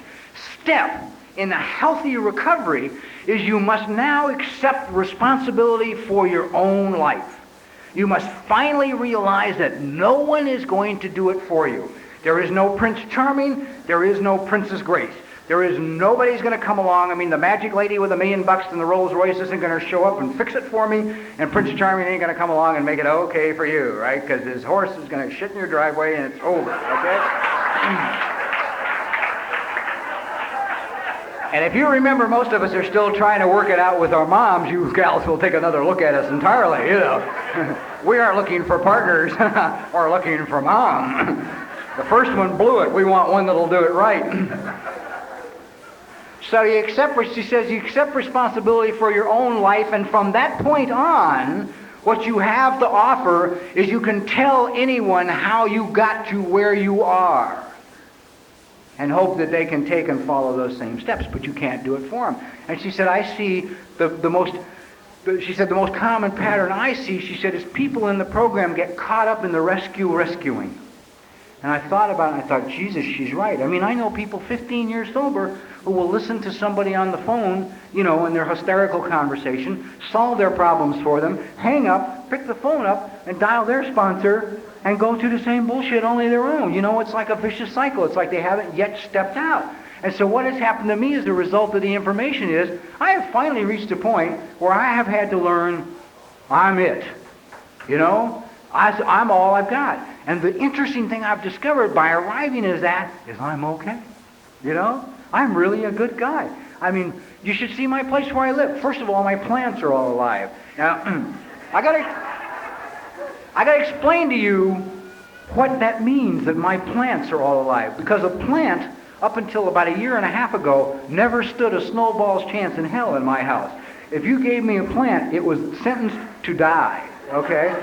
step in a healthy recovery is you must now accept responsibility for your own life. You must finally realize that no one is going to do it for you. There is no Prince Charming, there is no Princess Grace. There is nobody's going to come along. I mean, the magic lady with $1 million and the Rolls Royce isn't going to show up and fix it for me, and Prince Charming ain't going to come along and make it okay for you, right? Because his horse is going to shit in your driveway and it's over, okay? And if you remember, most of us are still trying to work it out with our moms. You gals will take another look at us entirely, you know. We aren't looking for partners or looking for mom. The first one blew it. We want one that'll do it right. So she says, you accept responsibility for your own life, and from that point on, what you have to offer is you can tell anyone how you got to where you are and hope that they can take and follow those same steps, but you can't do it for them. And she said, I see the most common pattern I see, she said, is people in the program get caught up in the rescuing. And I thought about it, and I thought, Jesus, she's right. I mean, I know people 15 years sober who will listen to somebody on the phone, you know, in their hysterical conversation, solve their problems for them, hang up, pick the phone up, and dial their sponsor, and go through the same bullshit, only their own. You know, it's like a vicious cycle. It's like they haven't yet stepped out. And so what has happened to me as a result of the information is, I have finally reached a point where I have had to learn, I'm it. You know? I'm all I've got. And the interesting thing I've discovered by arriving at that is I'm okay. You know? I'm really a good guy. I mean, you should see my place where I live. First of all, my plants are all alive. Now, I gotta explain to you what that means, that my plants are all alive. Because a plant, up until about 1.5 years ago, never stood a snowball's chance in hell in my house. If you gave me a plant, it was sentenced to die, okay?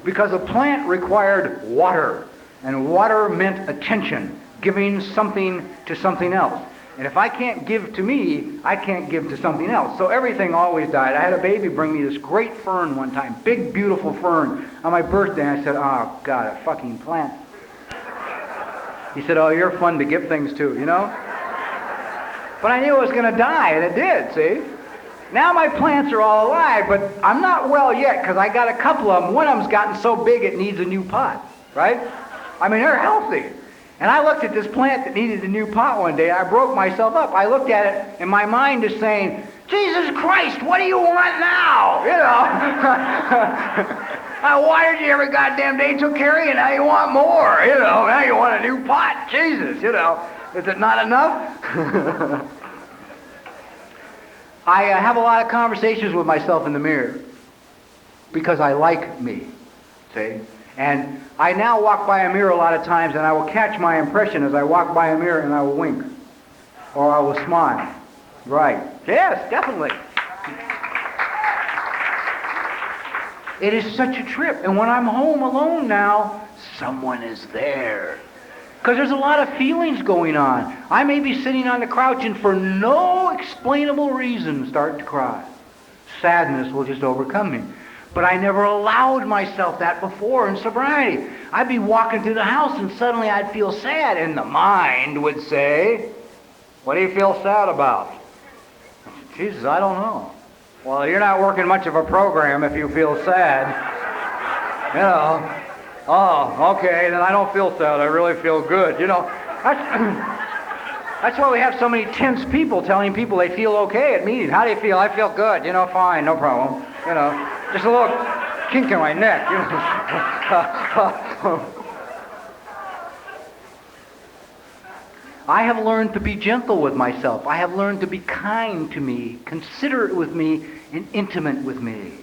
Because a plant required water, and water meant attention, giving something to something else. And if I can't give to me, I can't give to something else. So everything always died. I had a baby bring me this great fern one time, big, beautiful fern, on my birthday. And I said, oh, God, a fucking plant. He said, oh, you're fun to give things to, you know? But I knew it was going to die, and it did, see? Now my plants are all alive, but I'm not well yet because I got a couple of them. One of them's gotten so big it needs a new pot, right? I mean, they're healthy. And I looked at this plant that needed a new pot one day. I broke myself up. I looked at it, and my mind is saying, Jesus Christ, what do you want now? You know? I watered you every goddamn day, took care of you, now you want more, you know? Now you want a new pot. Jesus, you know. Is it not enough? I have a lot of conversations with myself in the mirror because I like me, see? And I now walk by a mirror a lot of times, and I will catch my impression as I walk by a mirror, and I will wink, or I will smile. Right. Yes, definitely. It is such a trip. And when I'm home alone now, someone is there. Because there's a lot of feelings going on. I may be sitting on the couch and for no explainable reason start to cry. Sadness will just overcome me. But I never allowed myself that before in sobriety. I'd be walking through the house and suddenly I'd feel sad, and the mind would say, what do you feel sad about? Jesus, I don't know. Well, you're not working much of a program if you feel sad. You know. Oh, okay, then I don't feel sad. I really feel good. You know, that's why we have so many tense people telling people they feel okay at meetings. How do you feel? I feel good. You know, fine, no problem. You know, just a little kink in my neck. You know. I have learned to be gentle with myself. I have learned to be kind to me, considerate with me, and intimate with me.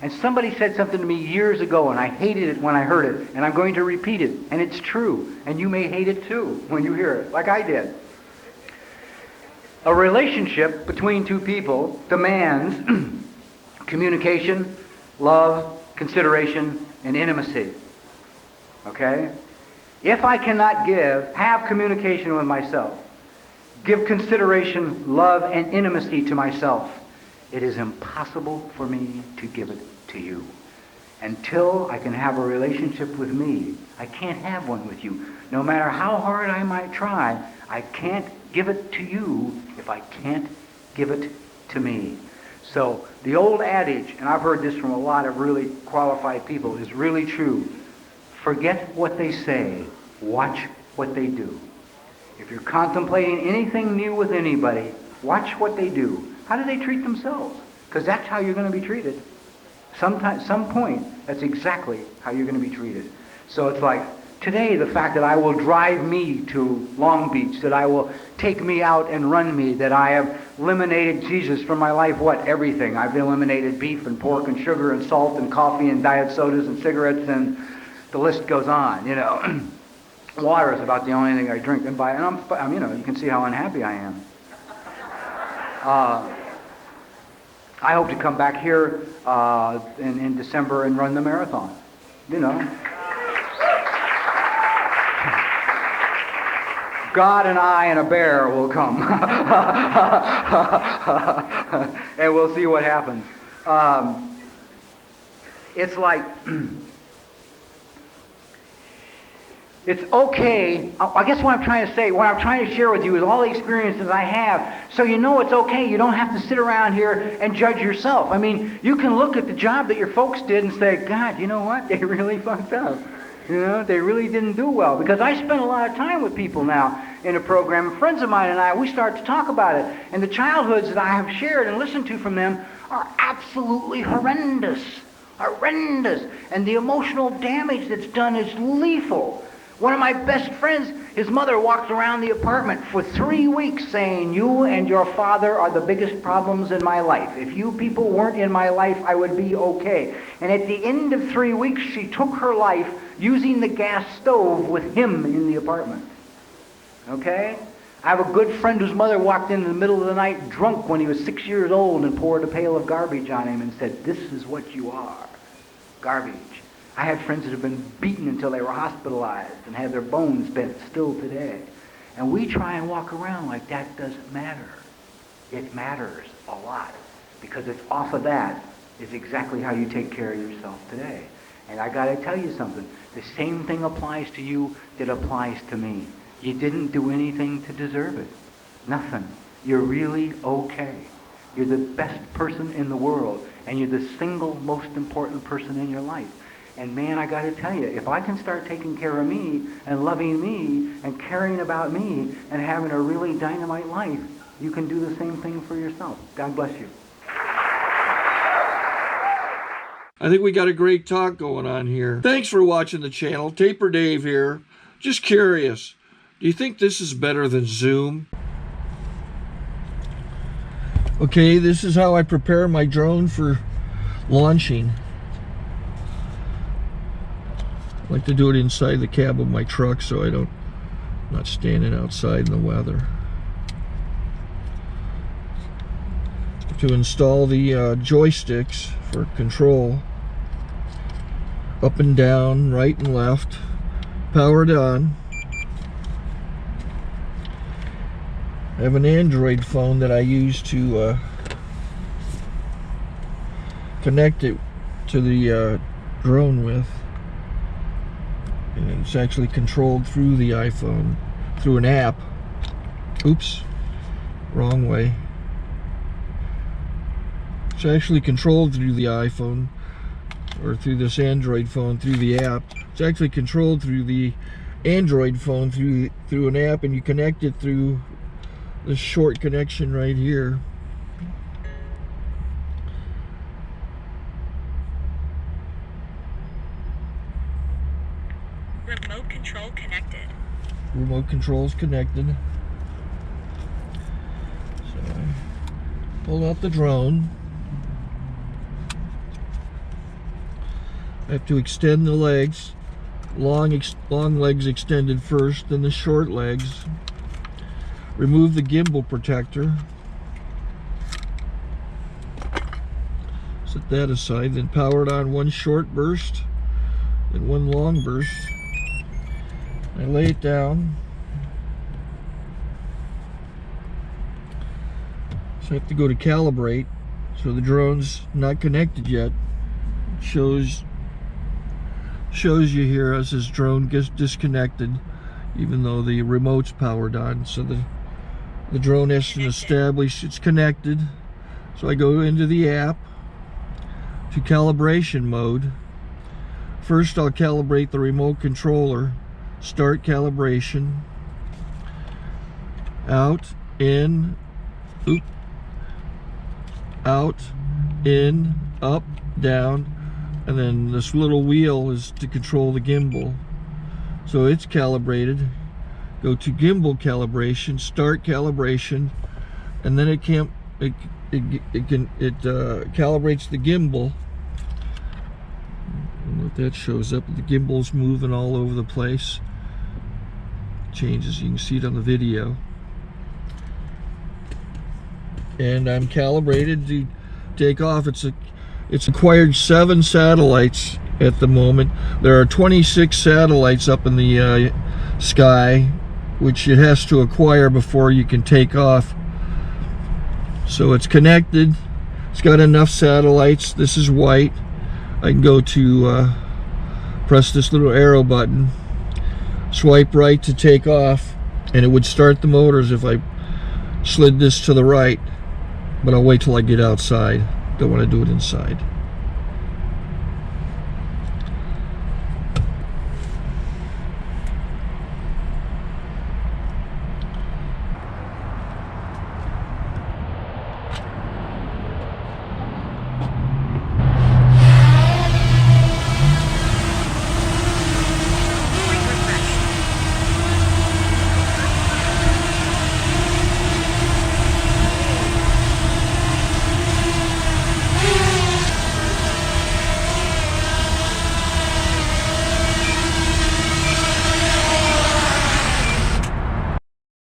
And somebody said something to me years ago, and I hated it when I heard it, and I'm going to repeat it, and it's true. And you may hate it too when you hear it, like I did. A relationship between two people demands communication, love, consideration, and intimacy. Okay? If I cannot have communication with myself, give consideration, love, and intimacy to myself, it is impossible for me to give it to you. Until I can have a relationship with me, I can't have one with you. No matter how hard I might try, I can't give it to you if I can't give it to me. So the old adage, and I've heard this from a lot of really qualified people, is really true. Forget what they say. Watch what they do. If you're contemplating anything new with anybody, watch what they do. How do they treat themselves? Because that's how you're going to be treated. Some point, that's exactly how you're going to be treated. So it's like, today, the fact that I will drive me to Long Beach, that I will take me out and run me, that I have eliminated Jesus from my life, what? Everything. I've eliminated beef and pork and sugar and salt and coffee and diet sodas and cigarettes, and the list goes on, you know. Water is about the only thing I drink. And I'm, you know, you can see how unhappy I am. I hope to come back here in December and run the marathon, you know. God and I and a bear will come. And we'll see what happens. It's like, it's okay. I guess what I'm trying to say, what I'm trying to share with you is all the experiences I have. So you know it's okay. You don't have to sit around here and judge yourself. I mean, you can look at the job that your folks did and say, God, you know what? They really fucked up. You know, they really didn't do well. Because I spend a lot of time with people now in a program. And friends of mine and I, we start to talk about it. And the childhoods that I have shared and listened to from them are absolutely horrendous. Horrendous. And the emotional damage that's done is lethal. One of my best friends, his mother walked around the apartment for 3 weeks saying, you and your father are the biggest problems in my life. If you people weren't in my life, I would be okay. And at the end of 3 weeks, she took her life using the gas stove with him in the apartment. Okay? I have a good friend whose mother walked in the middle of the night drunk when he was 6 years old and poured a pail of garbage on him and said, this is what you are. Garbage. I had friends that have been beaten until they were hospitalized and had their bones bent still today. And we try and walk around like that doesn't matter. It matters a lot. Because it's off of that is exactly how you take care of yourself today. And I got to tell you something. The same thing applies to you that applies to me. You didn't do anything to deserve it. Nothing. You're really okay. You're the best person in the world. And you're the single most important person in your life. And man, I got to tell you, if I can start taking care of me and loving me and caring about me and having a really dynamite life, you can do the same thing for yourself. God bless you.
I think we got a great talk going on here. Thanks for watching the channel. Taper Dave here. Just curious, do you think this is better than Zoom? Okay, this is how I prepare my drone for launching. I like to do it inside the cab of my truck so I'm not standing outside in the weather. To install the joysticks for control, up and down, right and left, powered on. I have an Android phone that I use to connect it to the drone with. And it's actually controlled through the iPhone, through an app. Oops, wrong way. It's actually controlled through the iPhone, or through this Android phone, through the app. It's actually controlled through the Android phone, through an app, and you connect it through this short connection right here.
Remote control connected.
Remote control's connected. So I pull out the drone. I have to extend the legs. Long legs extended first, then the short legs. Remove the gimbal protector. Set that aside, then power it on one short burst, then one long burst. I lay it down. So I have to go to calibrate. So the drone's not connected yet. It shows you here as this drone gets disconnected, even though the remote's powered on. So the drone has to establish it's connected. So I go into the app to calibration mode. First I'll calibrate the remote controller. Start calibration. out, in, oop, out, in, up, down, and then this little wheel is to control the gimbal. So it's calibrated. Go to gimbal calibration, start calibration, and then it calibrates the gimbal. And if that shows up, the gimbal's moving all over the place. Changes, you can see it on the video. And I'm calibrated to take off. It's acquired 7 satellites at the moment. There are 26 satellites up in the sky, which it has to acquire before you can take off. So it's connected. It's got enough satellites. This is white. I can go to press this little arrow button, swipe right to take off, and it would start the motors if I slid this to the right. But I'll wait till I get outside. Don't want to do it inside.